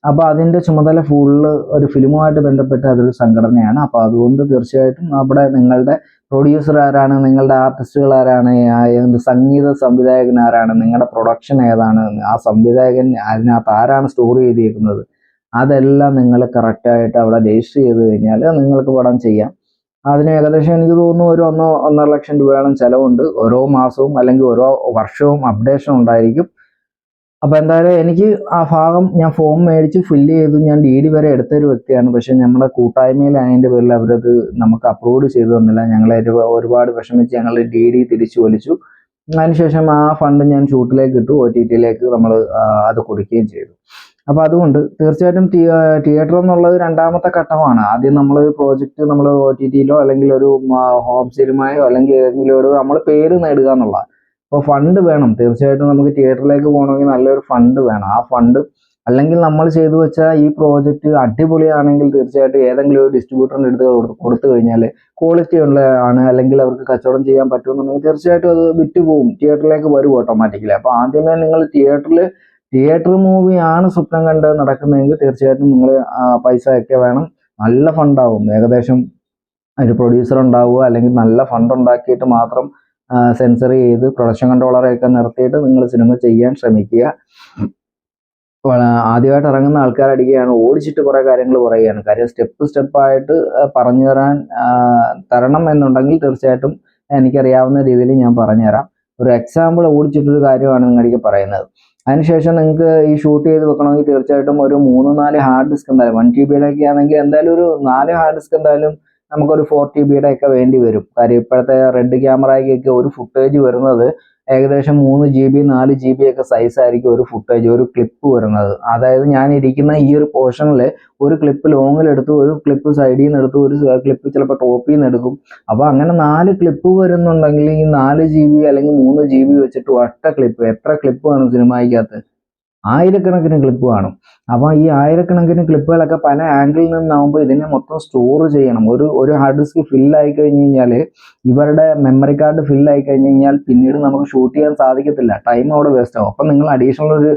അപ്പോൾ അതിൻ്റെ ചുമതല ഫുള്ള് ഒരു ഫിലിമുമായിട്ട് ബന്ധപ്പെട്ട് അതൊരു സംഘടനയാണ്. അപ്പോൾ അതുകൊണ്ട് തീർച്ചയായിട്ടും അവിടെ നിങ്ങളുടെ പ്രൊഡ്യൂസർ ആരാണ്, നിങ്ങളുടെ ആർട്ടിസ്റ്റുകൾ ആരാണ്, സംഗീത സംവിധായകൻ ആരാണ്, നിങ്ങളുടെ പ്രൊഡക്ഷൻ ഏതാണ്, ആ സംവിധായകൻ അതിനകത്ത് ആരാണ് സ്റ്റോറി എഴുതിയിരിക്കുന്നത്, അതെല്ലാം നിങ്ങൾ കറക്റ്റായിട്ട് അവിടെ രജിസ്റ്റർ ചെയ്ത് കഴിഞ്ഞാൽ നിങ്ങൾക്ക് പടം ചെയ്യാം. അതിന് ഏകദേശം എനിക്ക് തോന്നുന്നു ഒരു 1-1.5 ലക്ഷം രൂപയോളം ചിലവുണ്ട്. ഓരോ മാസവും അല്ലെങ്കിൽ ഓരോ വർഷവും അപ്ഡേഷൻ ഉണ്ടായിരിക്കും. അപ്പോൾ എന്തായാലും എനിക്ക് ആ ഭാഗം ഞാൻ ഫോം മേടിച്ച് ഫില്ല് ചെയ്തു, ഞാൻ DD വരെ എടുത്തൊരു വ്യക്തിയാണ്. പക്ഷെ നമ്മുടെ കൂട്ടായ്മയിലായതിൻ്റെ പേരിൽ അവരത് നമുക്ക് അപ്രൂവ് ചെയ്തു തന്നില്ല. ഞങ്ങളെ ഒരുപാട് വിഷമിച്ച് ഞങ്ങൾ DD തിരിച്ചു വലിച്ചു. അതിനുശേഷം ആ ഫണ്ട് ഞാൻ ഷൂട്ടിലേക്ക് ഇട്ടു, OTTയിലേക്ക് നമ്മൾ അത് കൊടുക്കുകയും ചെയ്തു. അപ്പോൾ അതുകൊണ്ട് തീർച്ചയായിട്ടും തിയേറ്റർ എന്നുള്ളത് രണ്ടാമത്തെ ഘട്ടമാണ്. ആദ്യം നമ്മൾ പ്രോജക്റ്റ് നമ്മൾ OTTയിലോ അല്ലെങ്കിൽ ഒരു ഹോം സിനിമയോ അല്ലെങ്കിൽ ഏതെങ്കിലും ഒരു നമ്മൾ പേര് നേടുക എന്നുള്ളതാണ്. അപ്പോൾ ഫണ്ട് വേണം. തീർച്ചയായിട്ടും നമുക്ക് തിയേറ്ററിലേക്ക് പോകണമെങ്കിൽ നല്ലൊരു ഫണ്ട് വേണം. ആ ഫണ്ട് അല്ലെങ്കിൽ നമ്മൾ ചെയ്തു വെച്ച ഈ പ്രോജക്റ്റ് അടിപൊളിയാണെങ്കിൽ തീർച്ചയായിട്ടും ഏതെങ്കിലും ഒരു ഡിസ്ട്രിബ്യൂട്ടറിൻ്റെ അടുത്ത് കൊടുത്തു കഴിഞ്ഞാൽ ക്വാളിറ്റി ഉള്ളതാണ്, അല്ലെങ്കിൽ അവർക്ക് കച്ചവടം ചെയ്യാൻ പറ്റുമെന്നുണ്ടെങ്കിൽ തീർച്ചയായിട്ടും അത് വിറ്റ് പോകും, തിയേറ്ററിലേക്ക് വരും ഓട്ടോമാറ്റിക്കലി. അപ്പോൾ ആദ്യമേ നിങ്ങൾ തിയേറ്റർ മൂവിയാണ് സ്വപ്നം കണ്ട് നടക്കുന്നതെങ്കിൽ തീർച്ചയായിട്ടും നിങ്ങൾ പൈസ ഒക്കെ വേണം. നല്ല ഫണ്ടാവും, ഏകദേശം ഒരു പ്രൊഡ്യൂസർ ഉണ്ടാവുക, അല്ലെങ്കിൽ നല്ല ഫണ്ട് ഉണ്ടാക്കിയിട്ട് മാത്രം സെൻസർ ചെയ്ത് പ്രൊഡക്ഷൻ കൺട്രോളറെയൊക്കെ നിർത്തിയിട്ട് നിങ്ങൾ സിനിമ ചെയ്യാൻ ശ്രമിക്കുക. ആദ്യമായിട്ട് ഇറങ്ങുന്ന ആൾക്കാരടിക്കുകയാണ്, ഓടിച്ചിട്ട് കുറേ കാര്യങ്ങൾ പറയുകയാണ്. കാര്യം സ്റ്റെപ്പായിട്ട് പറഞ്ഞു തരണം എന്നുണ്ടെങ്കിൽ തീർച്ചയായിട്ടും എനിക്കറിയാവുന്ന രീതിയിൽ ഞാൻ പറഞ്ഞുതരാം. ഒരു എക്സാമ്പിൾ ഓടിച്ചിട്ടൊരു കാര്യമാണ് നിങ്ങളിലേക്ക് പറയുന്നത്. അതിനുശേഷം നിങ്ങൾക്ക് ഈ ഷൂട്ട് ചെയ്ത് വെക്കണമെങ്കിൽ തീർച്ചയായിട്ടും ഒരു 3-4 ഹാർഡ് ഡിസ്ക് എന്തായാലും 1 TB ഒക്കെ ആണെങ്കിൽ എന്തായാലും ഒരു 4 ഹാർഡ് ഡിസ്ക് എന്തായാലും നമുക്കൊരു 4 TB ഒക്കെ വേണ്ടി വരും. കാര്യം ഇപ്പോഴത്തെ റെഡ് ക്യാമറയ്ക്കൊക്കെ ഒരു ഫുട്ടേജ് വരുന്നത് ഏകദേശം 3 GB 4 GB ഒക്കെ സൈസ് ആയിരിക്കും ഒരു ഫുട്ടേജ്, ഒരു ക്ലിപ്പ് വരുന്നത്. അതായത് ഞാൻ ഇരിക്കുന്ന ഈ ഒരു പോർഷനിൽ ഒരു ക്ലിപ്പ് ലോങ്ങിലെടുത്തു, ഒരു ക്ലിപ്പ് സൈഡിൽ നിന്ന് എടുത്തു, ഒരു ക്ലിപ്പ് ചിലപ്പോൾ ടോപ്പിൽ നിന്ന് എടുക്കും. അപ്പോൾ അങ്ങനെ 4 ക്ലിപ്പ് വരുന്നുണ്ടെങ്കിൽ ഈ 4 GB അല്ലെങ്കിൽ 3 GB വെച്ചിട്ട് ഒറ്റ ക്ലിപ്പ്, എത്ര ക്ലിപ്പ് കാണും സിനിമയ്ക്കകത്ത്? ആയിരക്കണക്കിന് ക്ലിപ്പ് കാണും. അപ്പോൾ ഈ ആയിരക്കണക്കിന് ക്ലിപ്പുകളൊക്കെ പല ആംഗിളിൽ നിന്നാകുമ്പോൾ ഇതിനെ മൊത്തം സ്റ്റോർ ചെയ്യണം. ഒരു ഹാർഡ് ഡിസ്ക് ഫില്ലായി കഴിഞ്ഞ് കഴിഞ്ഞാൽ, ഇവരുടെ മെമ്മറി കാർഡ് ഫില്ലായി കഴിഞ്ഞ് കഴിഞ്ഞാൽ പിന്നീട് നമുക്ക് ഷൂട്ട് ചെയ്യാൻ സാധിക്കത്തില്ല, ടൈം അവിടെ വേസ്റ്റ് ആവും. അപ്പം നിങ്ങൾ അഡീഷണൽ ഒരു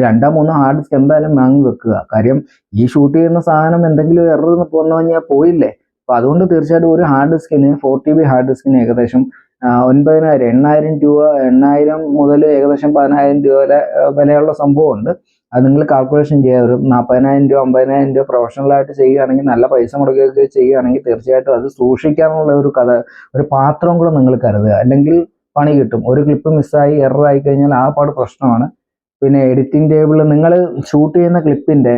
2-3 ഹാർഡ് ഡിസ്ക് എന്തായാലും വാങ്ങി വെക്കുക. കാര്യം ഈ ഷൂട്ട് ചെയ്യുന്ന സാധനം എന്തെങ്കിലും എറർ വന്നു കഴിഞ്ഞാൽ പോയില്ലേ. അപ്പോൾ അതുകൊണ്ട് തീർച്ചയായിട്ടും ഒരു ഹാർഡ് ഡിസ്കിന് 4 TB ഹാർഡ് ഡിസ്കിന് ഏകദേശം 9,000 8,000 രൂപ, 8,000 മുതൽ ഏകദേശം 10,000 രൂപ വരെ വിലയുള്ള സംഭവമുണ്ട്. അത് നിങ്ങൾ കാൽക്കുലേഷൻ ചെയ്യുക. ഒരു 40,000 രൂപ 50,000 രൂപ പ്രൊഫഷണലായിട്ട് ചെയ്യുകയാണെങ്കിൽ, നല്ല പൈസ മുടക്കുകയൊക്കെ ചെയ്യുകയാണെങ്കിൽ തീർച്ചയായിട്ടും അത് സൂക്ഷിക്കാനുള്ള ഒരു പാത്രം കൂടെ നിങ്ങൾ കരുതുക. അല്ലെങ്കിൽ പണി കിട്ടും. ഒരു ക്ലിപ്പ് മിസ്സായി എററായി കഴിഞ്ഞാൽ ആ പാട് പ്രശ്നമാണ്. പിന്നെ എഡിറ്റിംഗ് ടേബിളിൽ നിങ്ങൾ ഷൂട്ട് ചെയ്യുന്ന ക്ലിപ്പിൻ്റെ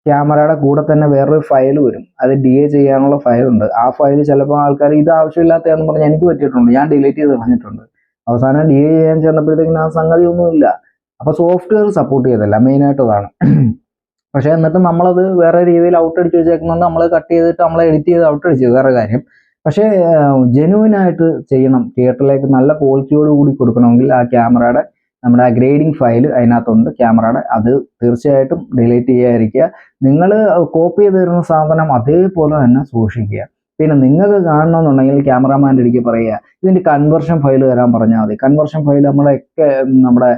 ക്യാമറയുടെ കൂടെ തന്നെ വേറൊരു ഫയൽ വരും. അത് DA ചെയ്യാനുള്ള ഫയലുണ്ട്. ആ ഫയൽ ചിലപ്പോൾ ആൾക്കാർ ഇത് ആവശ്യമില്ലാത്തതെന്ന് പറഞ്ഞാൽ എനിക്ക് പറ്റിയിട്ടുണ്ട്, ഞാൻ ഡിലീറ്റ് ചെയ്ത് കളഞ്ഞിട്ടുണ്ട്. അവസാനം DA ചെയ്യാൻ ചെന്നപ്പോഴത്തേക്കിനും ആ സംഗതി ഒന്നുമില്ല. അപ്പോൾ സോഫ്റ്റ്വെയർ സപ്പോർട്ട് ചെയ്തില്ല, മെയിനായിട്ട് അതാണ്. പക്ഷേ എന്നിട്ട് നമ്മളത് വേറെ രീതിയിൽ ഔട്ട് അടിച്ച് വെച്ചേക്കുന്നുണ്ട്. നമ്മൾ കട്ട് ചെയ്തിട്ട് നമ്മൾ എഡിറ്റ് ചെയ്ത് ഔട്ട് അടിച്ചു, വേറെ കാര്യം. പക്ഷേ ജെനുവിനായിട്ട് ചെയ്യണം. തിയേറ്ററിലേക്ക് നല്ല ക്വാളിറ്റിയോട് കൂടി കൊടുക്കണമെങ്കിൽ ആ ക്യാമറയുടെ നമ്മുടെ ആ ഗ്രേഡിംഗ് ഫയൽ അതിനകത്തുണ്ട് ക്യാമറയുടെ, അത് തീർച്ചയായിട്ടും ഡിലീറ്റ് ചെയ്യാതിരിക്കുക. നിങ്ങൾ കോപ്പി ചെയ്ത് തരുന്ന സാധനം അതേപോലെ തന്നെ സൂക്ഷിക്കുക. പിന്നെ നിങ്ങൾക്ക് കാണണമെന്നുണ്ടെങ്കിൽ ക്യാമറാമാൻ്റെ അടുക്ക് പറയുക, ഇതിൻ്റെ കൺവേർഷൻ ഫയൽ തരാൻ പറഞ്ഞാൽ മതി. കൺവേർഷൻ ഫയൽ നമ്മുടെ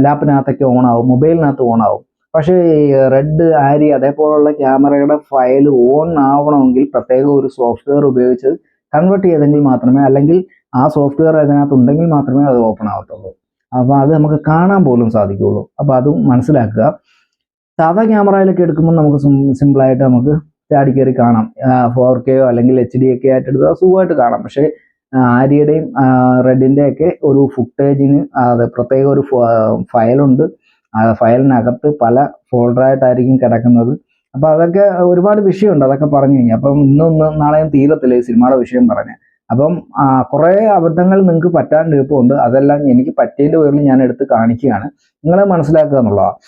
ലാപ്പിനകത്തൊക്കെ ഓണാവും, മൊബൈലിനകത്ത് ഓണാവും. പക്ഷേ ഈ റെഡ്, ആരി അതേപോലുള്ള ക്യാമറയുടെ ഫയൽ ഓൺ ആവണമെങ്കിൽ പ്രത്യേക ഒരു സോഫ്റ്റ്വെയർ ഉപയോഗിച്ച് കൺവേർട്ട് ചെയ്തെങ്കിൽ മാത്രമേ, അല്ലെങ്കിൽ ആ സോഫ്റ്റ്വെയർ അതിനകത്ത് ഉണ്ടെങ്കിൽ മാത്രമേ അത് ഓപ്പൺ ആവത്തുള്ളൂ. അപ്പോൾ അത് നമുക്ക് കാണാൻ പോലും സാധിക്കുകയുള്ളൂ. അപ്പോൾ അതും മനസ്സിലാക്കുക. സാധാ ക്യാമറയിലൊക്കെ എടുക്കുമ്പോൾ നമുക്ക് സിമ്പിളായിട്ട് നമുക്ക് ചാടി കയറി കാണാം. 4K അല്ലെങ്കിൽ HD ഒക്കെ ആയിട്ട് എടുത്താൽ സുഖമായിട്ട് കാണാം. പക്ഷേ ആര്യയുടെയും റെഡിൻ്റെയൊക്കെ ഒരു ഫുട്ടേജിന് പ്രത്യേക ഒരു ഫയലുണ്ട്. ആ ഫയലിനകത്ത് പല ഫോൾഡറായിട്ടായിരിക്കും കിടക്കുന്നത്. അപ്പോൾ അതൊക്കെ ഒരുപാട് വിഷയമുണ്ട്, അതൊക്കെ പറഞ്ഞു കഴിഞ്ഞാൽ. അപ്പം ഇന്നും നാളെയും തീരത്തില്ല ഈ സിനിമയുടെ വിഷയം പറഞ്ഞ്. അപ്പം കുറേ അബദ്ധങ്ങൾ നിങ്ങൾക്ക് പറ്റാൻ എളുപ്പമുണ്ട്. അതെല്ലാം എനിക്ക് പറ്റിയതിൻ്റെ പേരിൽ ഞാൻ എടുത്ത് കാണിക്കുകയാണ്, നിങ്ങളെ മനസ്സിലാക്കുക എന്നുള്ളതാണ്.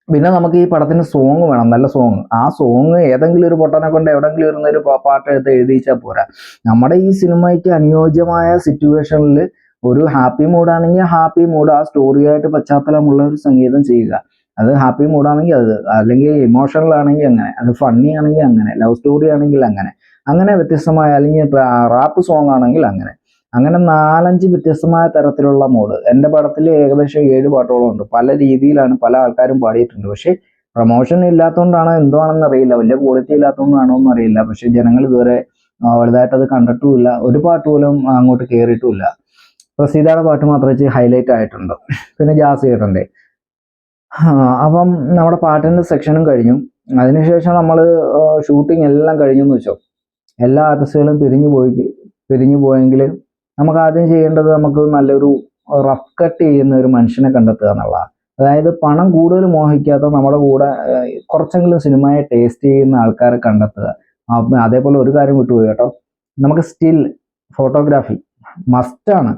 പിന്നെ നമുക്ക് ഈ പടത്തിന് സോങ് വേണം, നല്ല സോങ്. ആ സോങ് ഏതെങ്കിലും ഒരു പൊട്ടനെ കൊണ്ട് എവിടെങ്കിലും ഇരുന്നൊരു പാട്ട് എടുത്ത് എഴുതിച്ചാൽ പോരാ. നമ്മുടെ ഈ സിനിമയ്ക്ക് അനുയോജ്യമായ സിറ്റുവേഷനിൽ ഒരു ഹാപ്പി മൂഡാണെങ്കിൽ ഹാപ്പി മൂഡ്, ആ സ്റ്റോറിയായിട്ട് പശ്ചാത്തലമുള്ള ഒരു സംഗീതം ചെയ്യുക. അത് ഹാപ്പി മൂഡാണെങ്കിൽ അത്, അല്ലെങ്കിൽ ഇമോഷണൽ ആണെങ്കിൽ അങ്ങനെ, അത് ഫണ്ണി ആണെങ്കിൽ അങ്ങനെ, ലവ് സ്റ്റോറി ആണെങ്കിൽ അങ്ങനെ വ്യത്യസ്തമായ, അല്ലെങ്കിൽ റാപ്പ് സോങ് ആണെങ്കിൽ അങ്ങനെ 4-5 വ്യത്യസ്തമായ തരത്തിലുള്ള മോഡ്. എൻ്റെ പടത്തിൽ ഏകദേശം 7 പാട്ടുകളും ഉണ്ട്. പല രീതിയിലാണ് പല ആൾക്കാരും പാടിയിട്ടുണ്ട്. പക്ഷേ പ്രൊമോഷൻ ഇല്ലാത്തതുകൊണ്ടാണോ എന്താണെന്ന് അറിയില്ല, വലിയ ക്വാളിറ്റി ഇല്ലാത്തതുകൊണ്ടാണോ എന്ന് അറിയില്ല. പക്ഷേ ജനങ്ങൾ ഇതുവരെ വലുതായിട്ട് അത് കണ്ടിട്ടുമില്ല, ഒരു പാട്ട് പോലും അങ്ങോട്ട് കയറിയിട്ടുമില്ല. പ്രസീതയുടെ പാട്ട് മാത്രമേ ഹൈലൈറ്റ് ആയിട്ടുണ്ട്. പിന്നെ ജാസിയേട്ടൻ്റെ. അപ്പം നമ്മുടെ പാട്ടിൻ്റെ സെക്ഷനും കഴിഞ്ഞു. അതിനുശേഷം നമ്മൾ ഷൂട്ടിംഗ് എല്ലാം കഴിഞ്ഞെന്ന് വെച്ചോ, എല്ലാ ആർട്ടിസ്റ്റുകളും പിരിഞ്ഞു പോയെങ്കിൽ നമുക്ക് ആദ്യം ചെയ്യേണ്ടത് നമുക്ക് നല്ലൊരു റഫ് കട്ട് ചെയ്യുന്ന ഒരു മനുഷ്യനെ കണ്ടെത്തുക എന്നുള്ളതാണ്. അതായത് പണം കൂടുതൽ മോഹിക്കാത്ത, നമ്മുടെ കൂടെ കുറച്ചെങ്കിലും സിനിമയെ ടേസ്റ്റ് ചെയ്യുന്ന ആൾക്കാരെ കണ്ടെത്തുക. അതേപോലെ ഒരു കാര്യം വിട്ടുപോയി കേട്ടോ, നമുക്ക് സ്റ്റിൽ ഫോട്ടോഗ്രാഫി മസ്റ്റാണ്.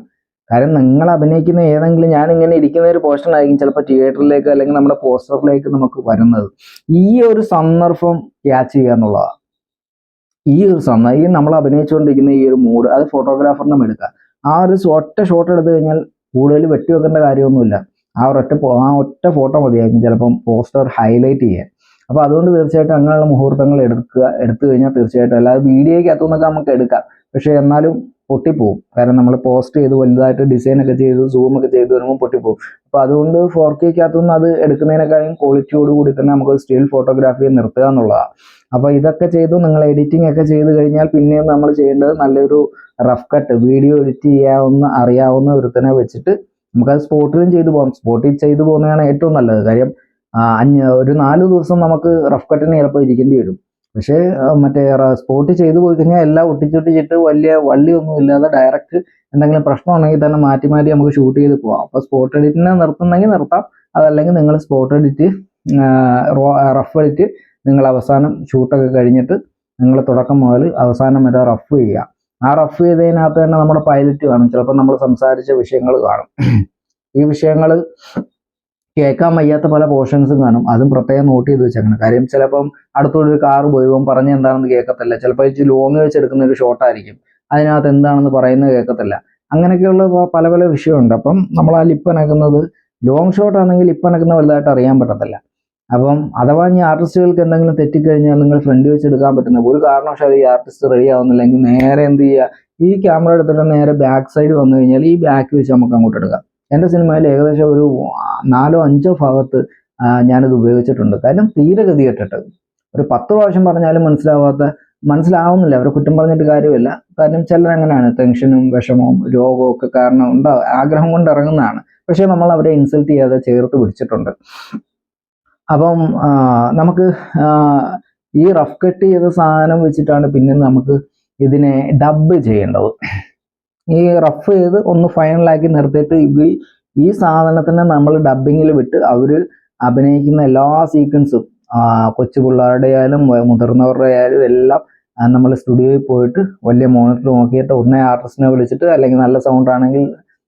കാര്യം നിങ്ങൾ അഭിനയിക്കുന്ന ഏതെങ്കിലും, ഞാനിങ്ങനെ ഇരിക്കുന്ന ഒരു പോർഷൻ ആയിരിക്കും ചിലപ്പോൾ തിയേറ്ററിലേക്ക് അല്ലെങ്കിൽ നമ്മുടെ പോസ്റ്ററിലേക്ക് നമുക്ക് വരുന്നത്. ഈ ഒരു സന്ദർഭം ക്യാച്ച് ചെയ്യുക എന്നുള്ളതാണ്. ഈ നമ്മൾ അഭിനയിച്ചുകൊണ്ടിരിക്കുന്ന ഈ ഒരു മൂഡ്, അത് ഫോട്ടോഗ്രാഫറിനും എടുക്കുക. ആ ഒരു ഒറ്റ ഷോട്ട് എടുത്തു കഴിഞ്ഞാൽ കൂടുതൽ വെട്ടി വെക്കേണ്ട കാര്യമൊന്നുമില്ല. ആ ഒറ്റ ഫോട്ടോ മതിയായിരിക്കും ചിലപ്പം പോസ്റ്റർ ഹൈലൈറ്റ് ചെയ്യാൻ. അപ്പോൾ അതുകൊണ്ട് തീർച്ചയായിട്ടും അങ്ങനെയുള്ള മുഹൂർത്തങ്ങൾ എടുത്തു കഴിഞ്ഞാൽ തീർച്ചയായിട്ടും, അല്ലാതെ വീഡിയോയ്ക്കകത്തുനിന്നൊക്കെ നമുക്ക് എടുക്കാം, പക്ഷേ എന്നാലും പൊട്ടിപ്പോവും. കാരണം നമ്മൾ പോസ്റ്റ് ചെയ്ത് വലുതായിട്ട് ഡിസൈനൊക്കെ ചെയ്ത് സൂമൊക്കെ ചെയ്ത് വരുമ്പോൾ പൊട്ടിപ്പോവും. അപ്പോൾ അതുകൊണ്ട് 4Kക്കകത്തുനിന്ന് അത് എടുക്കുന്നതിനേക്കാളും ക്വാളിറ്റിയോടുകൂടി തന്നെ നമുക്ക് സ്റ്റിൽ ഫോട്ടോഗ്രാഫിയെ നിർത്തുക എന്നുള്ളതാണ്. അപ്പോൾ ഇതൊക്കെ ചെയ്തു നിങ്ങൾ എഡിറ്റിംഗ് ഒക്കെ ചെയ്ത് കഴിഞ്ഞാൽ പിന്നെയും നമ്മൾ ചെയ്യേണ്ടത് നല്ലൊരു റഫ് കട്ട്, വീഡിയോ എഡിറ്റ് അറിയാവുന്ന ഒരുത്തനെ വെച്ചിട്ട് നമുക്കത് സ്പോട്ടിലും ചെയ്തു പോകാം. സ്പോട്ടിൽ ചെയ്തു പോകുന്നതാണ് ഏറ്റവും നല്ലത്. കാര്യം ഒരു 4 ദിവസം നമുക്ക് റഫ് കട്ടിന് ചിലപ്പോൾ ഇരിക്കേണ്ടി വരും. പക്ഷേ മറ്റേ സ്പോട്ട് ചെയ്തു പോയി കഴിഞ്ഞാൽ എല്ലാം ഒട്ടിച്ചൊട്ടിച്ചിട്ട് വലിയ വള്ളിയൊന്നും ഇല്ലാതെ ഡയറക്റ്റ് എന്തെങ്കിലും പ്രശ്നം ഉണ്ടെങ്കിൽ തന്നെ മാറ്റി മാറ്റി നമുക്ക് ഷൂട്ട് ചെയ്ത് പോവാം. അപ്പോൾ സ്പോട്ട് എഡിറ്റിനെ നിർത്തുന്നെങ്കിൽ നിർത്താം, അതല്ലെങ്കിൽ നിങ്ങൾ സ്പോട്ട് എഡിറ്റ് റഫ് എഡിറ്റ് നിങ്ങൾ അവസാനം ഷൂട്ടൊക്കെ കഴിഞ്ഞിട്ട് നിങ്ങൾ തുടക്കം മുതൽ അവസാനം വരെ റഫ് ചെയ്യുക. ആ റഫ് ചെയ്തതിനകത്ത് തന്നെ നമ്മുടെ പൈലറ്റ് കാണും, ചിലപ്പോൾ നമ്മൾ സംസാരിച്ച വിഷയങ്ങൾ കാണും. ഈ വിഷയങ്ങൾ കേൾക്കാൻ വയ്യാത്ത പല പോർഷൻസും കാണും, അതും പ്രത്യേകം നോട്ട് ചെയ്ത് വെച്ചേക്കണം. കാര്യം ചിലപ്പം അടുത്തൊരു കാറ് പോയി പറഞ്ഞ് എന്താണെന്ന് കേൾക്കത്തില്ല, ചിലപ്പോൾ ഇച്ചിരി ലോങ് വെച്ചെടുക്കുന്ന ഒരു ഷോട്ടായിരിക്കും, അതിനകത്ത് എന്താണെന്ന് പറയുന്നത് കേൾക്കത്തില്ല. അങ്ങനെയൊക്കെയുള്ള പല പല വിഷയമുണ്ട്. അപ്പം നമ്മൾ ആ ലിപ്പ് അനക്കുന്നത് ലോങ് ഷോട്ട് ആണെങ്കിൽ ലിപ്പ് അനക്കുന്ന വലുതായിട്ട് അറിയാൻ പറ്റത്തില്ല. അപ്പം അഥവാ ഈ ആർട്ടിസ്റ്റുകൾക്ക് എന്തെങ്കിലും തെറ്റിക്കഴിഞ്ഞാൽ നിങ്ങൾ ഫ്രണ്ട് വെച്ചെടുക്കാൻ പറ്റുന്ന ഒരു കാരണവശാലും ഈ ആർട്ടിസ്റ്റ് റെഡി ആവുന്നില്ലെങ്കിൽ നേരെ എന്ത് ചെയ്യുക, ഈ ക്യാമറ എടുത്തിട്ട് നേരെ ബാക്ക് സൈഡ് വന്നു കഴിഞ്ഞാൽ ഈ ബാക്ക് വെച്ച് നമുക്ക് അങ്ങോട്ട് എടുക്കാം. എൻ്റെ സിനിമയിൽ ഏകദേശം ഒരു 4-5 ഭാഗത്ത് ഞാനിത് ഉപയോഗിച്ചിട്ടുണ്ട്. കാര്യം തീരെ ഗതികെട്ടിട്ട് ഒരു 10 പ്രാവശ്യം പറഞ്ഞാലും മനസ്സിലാവുന്നില്ല. അവരെ കുറ്റം പറഞ്ഞിട്ട് കാര്യമില്ല. കാര്യം ചിലരങ്ങനെയാണ്, ടെൻഷനും വിഷമവും രോഗവും ഒക്കെ കാരണം ഉണ്ടാവും, ആഗ്രഹം കൊണ്ട് ഇറങ്ങുന്നതാണ്. പക്ഷെ നമ്മൾ അവരെ ഇൻസൾട്ട് ചെയ്യാതെ ചേർത്ത് പിടിച്ചിട്ടുണ്ട്. അപ്പം നമുക്ക് ഈ റഫ് കട്ട് ചെയ്ത സാധനം വെച്ചിട്ടാണ് പിന്നെ നമുക്ക് ഇതിനെ ഡബ് ചെയ്യേണ്ടത്. ഈ റഫ് ചെയ്ത് ഒന്ന് ഫൈനലാക്കി നിർത്തിയിട്ട് ഈ സാധനത്തിനെ നമ്മൾ ഡബിങ്ങിൽ വിട്ട് അവർ അഭിനയിക്കുന്ന എല്ലാ സീക്വൻസും കൊച്ചു പിള്ളേരുടെ ആയാലും മുതിർന്നവരുടെ ആയാലും എല്ലാം നമ്മൾ സ്റ്റുഡിയോയിൽ പോയിട്ട് വലിയ മോണിറ്റർ നോക്കിയിട്ട് ഒന്നേ ആർട്ടിസ്റ്റിനെ വിളിച്ചിട്ട്, അല്ലെങ്കിൽ നല്ല സൗണ്ട് ആണെങ്കിൽ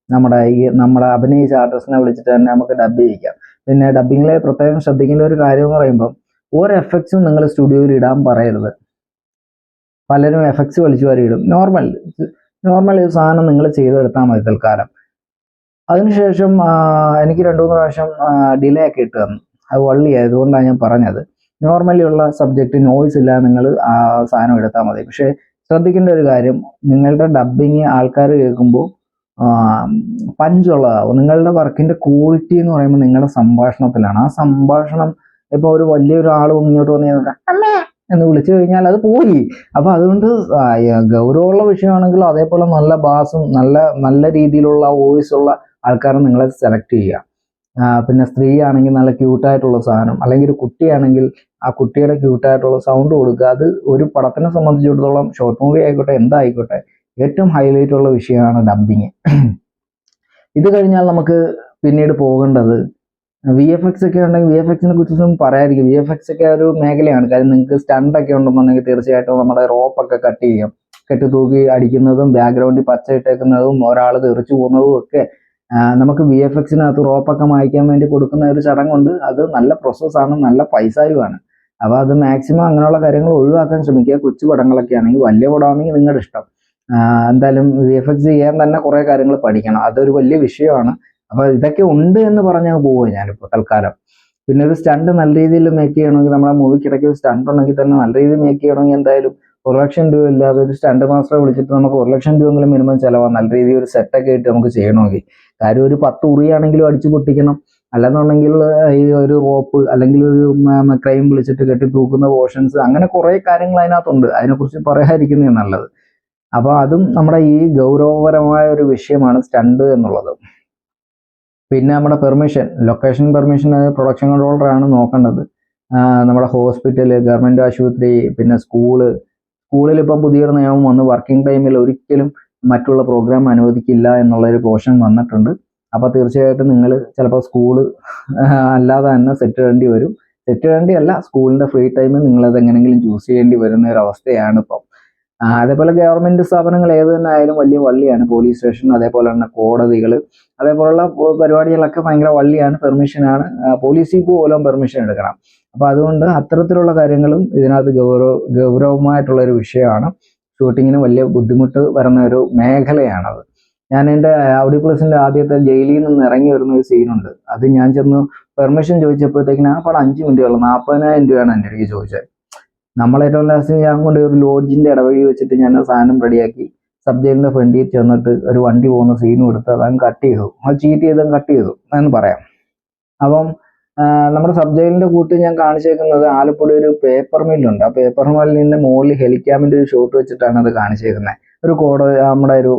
നമ്മുടെ അഭിനയിച്ച ആർട്ടിസ്റ്റിനെ വിളിച്ചിട്ട് തന്നെ നമുക്ക് ഡബ് ചെയ്യിക്കാം. പിന്നെ ഡബിങ്ങിലെ പ്രത്യേകം ശ്രദ്ധിക്കേണ്ട ഒരു കാര്യം എന്ന് പറയുമ്പോൾ ഒരു എഫക്ട്സും നിങ്ങൾ സ്റ്റുഡിയോയിൽ ഇടാൻ പറയരുത്. പലരും എഫക്ട്സ് വലിച്ചു വാരിയിടും. നോർമൽ ഈ സാധനം നിങ്ങൾ ചെയ്തെടുത്താൽ മതി തൽക്കാലം. അതിനുശേഷം എനിക്ക് 2-3 പ്രാവശ്യം ഡിലേ ഒക്കെ ഇട്ട് തന്നു, അത് വള്ളിയായതുകൊണ്ടാണ് ഞാൻ പറഞ്ഞത്. നോർമലി ഉള്ള സബ്ജക്റ്റ് നോയ്സ് ഇല്ലാതെ നിങ്ങൾ ആ സാധനം എടുത്താൽ മതി. പക്ഷേ ശ്രദ്ധിക്കേണ്ട ഒരു കാര്യം, നിങ്ങളുടെ ഡബിങ് ആൾക്കാർ കേൾക്കുമ്പോൾ പഞ്ചുള്ളതാവും. നിങ്ങളുടെ വർക്കിന്റെ ക്വാളിറ്റി എന്ന് പറയുമ്പോൾ നിങ്ങളുടെ സംഭാഷണത്തിലാണ്. ആ സംഭാഷണം ഇപ്പോൾ ഒരു വലിയൊരാൾ ഇങ്ങോട്ട് വന്ന് അമ്മേ എന്ന് വിളിച്ചു കഴിഞ്ഞാൽ അത് പോയി. അപ്പൊ അതുകൊണ്ട് ഗൗരവമുള്ള വിഷയമാണെങ്കിലും അതേപോലെ നല്ല ബാസും നല്ല രീതിയിലുള്ള വോയിസ് ഉള്ള ആൾക്കാരെ നിങ്ങളെ സെലക്ട് ചെയ്യുക. പിന്നെ സ്ത്രീ ആണെങ്കിൽ നല്ല ക്യൂട്ടായിട്ടുള്ള സാധനം, അല്ലെങ്കിൽ ഒരു കുട്ടിയാണെങ്കിൽ ആ കുട്ടിയുടെ ക്യൂട്ടായിട്ടുള്ള സൗണ്ട് കൊടുക്കുക. അത് ഒരു പടത്തിനെ സംബന്ധിച്ചിടത്തോളം ഷോർട്ട് മൂവി ആയിക്കോട്ടെ എന്തായിക്കോട്ടെ ഏറ്റവും ഹൈലൈറ്റ് ഉള്ള വിഷയമാണ് ഡബിങ്. ഇത് കഴിഞ്ഞാൽ നമുക്ക് പിന്നീട് പോകേണ്ടത് VFX ഒക്കെ ഉണ്ടെങ്കിൽ VFXനെ കുറിച്ചൊന്നും പറയാതിരിക്കും. VFX ഒക്കെ ഒരു മേഖലയാണ്. കാര്യം നിങ്ങൾക്ക് സ്റ്റണ്ടൊക്കെ ഉണ്ടെന്നുണ്ടെങ്കിൽ തീർച്ചയായിട്ടും നമ്മുടെ റോപ്പൊക്കെ കട്ട് ചെയ്യും. കെട്ടി തൂക്കി അടിക്കുന്നതും ബാക്ക്ഗ്രൗണ്ടിൽ പച്ച ഇട്ടേക്കുന്നതും ഒരാൾ തെറിച്ചു പോകുന്നതും ഒക്കെ നമുക്ക് റോപ്പൊക്കെ മായ്ക്കാൻ വേണ്ടി കൊടുക്കുന്ന ഒരു ചടങ്ങുണ്ട്. അത് നല്ല പ്രോസസ്സാണ്, നല്ല പൈസയുമാണ്. അപ്പോൾ അത് മാക്സിമം അങ്ങനെയുള്ള കാര്യങ്ങൾ ഒഴിവാക്കാൻ ശ്രമിക്കുക. കൊച്ചു പടങ്ങളൊക്കെ ആണെങ്കിൽ. വലിയ പടമാണെങ്കിൽ നിങ്ങളുടെ ഇഷ്ടം. എന്തായാലും VFX ചെയ്യാൻ തന്നെ കുറേ കാര്യങ്ങൾ പഠിക്കണം, അതൊരു വലിയ വിഷയമാണ്. അപ്പോൾ ഇതൊക്കെ ഉണ്ട് എന്ന് പറഞ്ഞാൽ പോവുക ഞാനിപ്പോൾ തൽക്കാലം. പിന്നെ ഒരു സ്റ്റണ്ട് നല്ല രീതിയിൽ മേക്ക് ചെയ്യണമെങ്കിൽ, നമ്മുടെ മൂവിക്കിടയ്ക്ക് ഒരു സ്റ്റണ്ട് ഉണ്ടെങ്കിൽ തന്നെ നല്ല രീതിയിൽ മേക്ക് ചെയ്യണമെങ്കിൽ എന്തായാലും 1,00,000 രൂപ ഇല്ലാതെ ഒരു സ്റ്റണ്ട് മാസ്റ്ററെ വിളിച്ചിട്ട് നമുക്ക് 1,00,000 രൂപയെങ്കിലും മിനിമം ചിലവാണ് നല്ല രീതിയിൽ ഒരു സെറ്റൊക്കെ ആയിട്ട് നമുക്ക് ചെയ്യണമെങ്കിൽ. കാര്യം ഒരു 10 ഉറിയാണെങ്കിലും അടിച്ചു പൊട്ടിക്കണം. അല്ലെന്നുണ്ടെങ്കിൽ ഈ ഒരു റോപ്പ് അല്ലെങ്കിൽ ഒരു ക്രൈം വിളിച്ചിട്ട് കെട്ടി തൂക്കുന്ന പോർഷൻസ്, അങ്ങനെ കുറേ കാര്യങ്ങൾ അതിനകത്തുണ്ട്. അതിനെക്കുറിച്ച് പറയാതിരിക്കുന്നതാണ് നല്ലത്. അപ്പോൾ അതും നമ്മുടെ ഈ ഗൗരവപരമായ ഒരു വിഷയമാണ് സ്റ്റണ്ട് എന്നുള്ളത്. പിന്നെ നമ്മുടെ ലൊക്കേഷൻ പെർമിഷൻ പ്രൊഡക്ഷൻ കൺട്രോളറാണ് നോക്കേണ്ടത്. നമ്മുടെ ഹോസ്പിറ്റൽ, ഗവൺമെൻറ് ആശുപത്രി, പിന്നെ സ്കൂളിൽ ഇപ്പം പുതിയൊരു നിയമം വന്ന് വർക്കിംഗ് ടൈമിൽ ഒരിക്കലും മറ്റുള്ള പ്രോഗ്രാം അനുവദിക്കില്ല എന്നുള്ളൊരു പോർഷൻ വന്നിട്ടുണ്ട്. അപ്പോൾ തീർച്ചയായിട്ടും നിങ്ങൾ ചിലപ്പോൾ സ്കൂള് അല്ലാതെ തന്നെ സെറ്റ് ഇടേണ്ടി അല്ല, സ്കൂളിൻ്റെ ഫ്രീ ടൈമിൽ നിങ്ങളത് എങ്ങനെയെങ്കിലും ചൂസ് ചെയ്യേണ്ടി വരുന്ന ഒരു അവസ്ഥയാണ് ഇപ്പം. അതേപോലെ ഗവൺമെൻറ് സ്ഥാപനങ്ങൾ ഏത് തന്നെ ആയാലും വലിയ വള്ളിയാണ്. പോലീസ് സ്റ്റേഷൻ, അതേപോലെ തന്നെ കോടതികൾ, അതേപോലുള്ള പരിപാടികളൊക്കെ ഭയങ്കര വള്ളിയാണ്, പെർമിഷനാണ്. പോലീസ് ജീപ്പ് പോലും പെർമിഷൻ എടുക്കണം. അപ്പോൾ അതുകൊണ്ട് അത്തരത്തിലുള്ള കാര്യങ്ങളും ഇതിനകത്ത് ഗൗരവമായിട്ടുള്ളൊരു വിഷയമാണ്. ഷൂട്ടിങ്ങിന് വലിയ ബുദ്ധിമുട്ട് വരുന്ന ഒരു മേഖലയാണത്. ഞാൻ എൻ്റെ ഔഡി പ്ലസിൻ്റെ ആദ്യത്തെ ജയിലിൽ നിന്ന് ഇറങ്ങി വരുന്ന ഒരു സീനുണ്ട്. അത് ഞാൻ ചെന്ന് പെർമിഷൻ ചോദിച്ചപ്പോഴത്തേക്കിന് ആ പടം 5 മിനിറ്റ് ഉള്ളൂ, 40,000 രൂപയാണ് എൻ്റെ അടുത്ത് ചോദിച്ചത്. നമ്മളേറ്റവും ലാസ്റ്റ് ഞാൻ കൊണ്ട് ഒരു ലോഡ്ജിൻ്റെ ഇടവഴി വെച്ചിട്ട് ഞാൻ സാധനം റെഡിയാക്കി സബ് ജയിലിൻ്റെ ഫ്രണ്ടിൽ ചെന്നിട്ട് ഒരു വണ്ടി പോകുന്ന സീനും എടുത്ത് അതങ്ങ് കട്ട് ചെയ്തു. അത് ചീറ്റ് ചെയ്തും കട്ട് ചെയ്തു എന്ന് പറയാം. അപ്പം നമ്മുടെ സബ് ജയിലിൻ്റെ കൂട്ട് ഞാൻ കാണിച്ചേക്കുന്നത് ആലപ്പുഴ ഒരു പേപ്പർ മില്ലുണ്ട്. ആ പേപ്പർ മില്ലിൻ്റെ മുകളിൽ ഹെലിക്യാമിൻ്റെ ഒരു ഷോട്ട് വെച്ചിട്ടാണ് അത് കാണിച്ചേക്കുന്നത്. ഒരു നമ്മുടെ ഒരു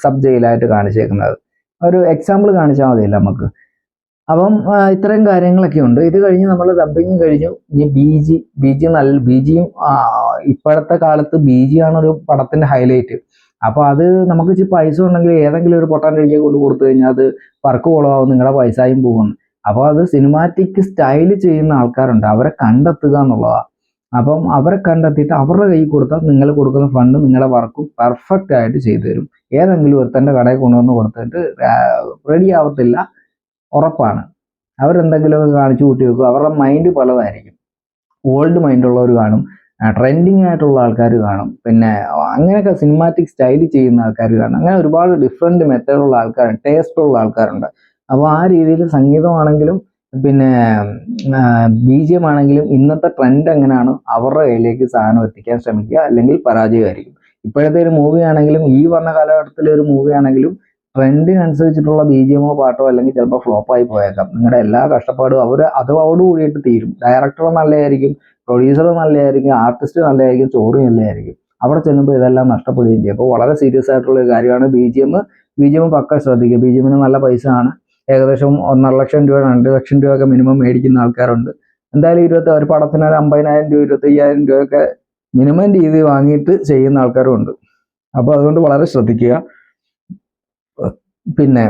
സബ് ജയിലായിട്ട് കാണിച്ചേക്കുന്നത്. ഒരു എക്സാമ്പിൾ കാണിച്ചാൽ മതിയല്ലോ നമുക്ക്. അപ്പം ഇത്രയും കാര്യങ്ങളൊക്കെ ഉണ്ട്. ഇത് കഴിഞ്ഞ് നമ്മൾ ഡബിങ് കഴിഞ്ഞു. ഇനി ബി ജിയും ഇപ്പോഴത്തെ കാലത്ത് ബി ജി ആണ് ഒരു പടത്തിന്റെ ഹൈലൈറ്റ്. അപ്പൊ അത് നമുക്ക് ഇച്ചിരി പൈസ ഉണ്ടെങ്കിൽ ഏതെങ്കിലും ഒരു പൊട്ടാൻ കഴിക്കാൻ കൊണ്ട് കൊടുത്തു കഴിഞ്ഞാൽ അത് വർക്ക് കുളമാവും, നിങ്ങളുടെ പൈസയും പോകുന്നു. അപ്പോൾ അത് സിനിമാറ്റിക് സ്റ്റൈല് ചെയ്യുന്ന ആൾക്കാരുണ്ട്, അവരെ കണ്ടെത്തുക എന്നുള്ളതാണ്. അപ്പം അവരെ കണ്ടെത്തിയിട്ട് അവരുടെ കയ്യിൽ കൊടുത്താൽ നിങ്ങൾ കൊടുക്കുന്ന ഫണ്ട് നിങ്ങളുടെ വർക്കും പെർഫെക്റ്റ് ആയിട്ട് ചെയ്തു തരും. ഏതെങ്കിലും ഒരുത്തൻ്റെ കടയിൽ കൊണ്ടുവന്ന് കൊടുത്തിട്ട് റെഡി ആവത്തില്ല, ഉറപ്പാണ്. അവരെന്തെങ്കിലുമൊക്കെ കാണിച്ചു കൂട്ടി വെക്കും. അവരുടെ മൈൻഡ് പലതായിരിക്കും. ഓൾഡ് മൈൻഡുള്ളവർ കാണും, ട്രെൻഡിങ് ആയിട്ടുള്ള ആൾക്കാർ കാണും, പിന്നെ അങ്ങനെയൊക്കെ സിനിമാറ്റിക് സ്റ്റൈൽ ചെയ്യുന്ന ആൾക്കാർ കാണും. അങ്ങനെ ഒരുപാട് ഡിഫറെൻറ്റ് മെത്തേഡുള്ള ആൾക്കാരുണ്ട്, ടേസ്റ്റുള്ള ആൾക്കാരുണ്ട്. അപ്പോൾ ആ രീതിയിൽ സംഗീതമാണെങ്കിലും പിന്നെ BGM ആണെങ്കിലും ഇന്നത്തെ ട്രെൻഡ് എങ്ങനെയാണ് അവരുടെ കയ്യിലേക്ക് സാധനം എത്തിക്കാൻ ശ്രമിക്കുക, അല്ലെങ്കിൽ പരാജയമായിരിക്കും. ഇപ്പോഴത്തെ ഒരു മൂവി ആണെങ്കിലും ഈ പറഞ്ഞ കാലഘട്ടത്തിലെ ഒരു മൂവി ആണെങ്കിലും ട്രെൻഡിനനുസരിച്ചിട്ടുള്ള BGMോ പാട്ടോ അല്ലെങ്കിൽ ചിലപ്പോൾ ഫ്ലോപ്പായി പോയേക്കാം. നിങ്ങളുടെ എല്ലാ കഷ്ടപ്പാടും അതോട് കൂടിയിട്ട് തീരും. ഡയറക്ടർ നല്ലതായിരിക്കും, പ്രൊഡ്യൂസർ നല്ലതായിരിക്കും, ആർട്ടിസ്റ്റ് നല്ലതായിരിക്കും, സ്റ്റോറി നല്ലതായിരിക്കും. അവിടെ ചെല്ലുമ്പോൾ ഇതെല്ലാം നഷ്ടപ്പെടുകയും ചെയ്യും. അപ്പോൾ വളരെ സീരിയസ് ആയിട്ടുള്ള ഒരു കാര്യമാണ് BGM പക്ക ശ്രദ്ധിക്കുക. BGMന് നല്ല പൈസ ആണ്. ഏകദേശം 1,50,000 രൂപ 2,00,000 രൂപയൊക്കെ മിനിമം മേടിക്കുന്ന ആൾക്കാരുണ്ട്. എന്തായാലും ഒരു പടത്തിന് ഒരു 50,000 രൂപ 25,000 രൂപയൊക്കെ മിനിമം രീതി വാങ്ങിയിട്ട് ചെയ്യുന്ന ആൾക്കാരും ഉണ്ട്. അപ്പോൾ അതുകൊണ്ട് വളരെ ശ്രദ്ധിക്കുക. പിന്നെ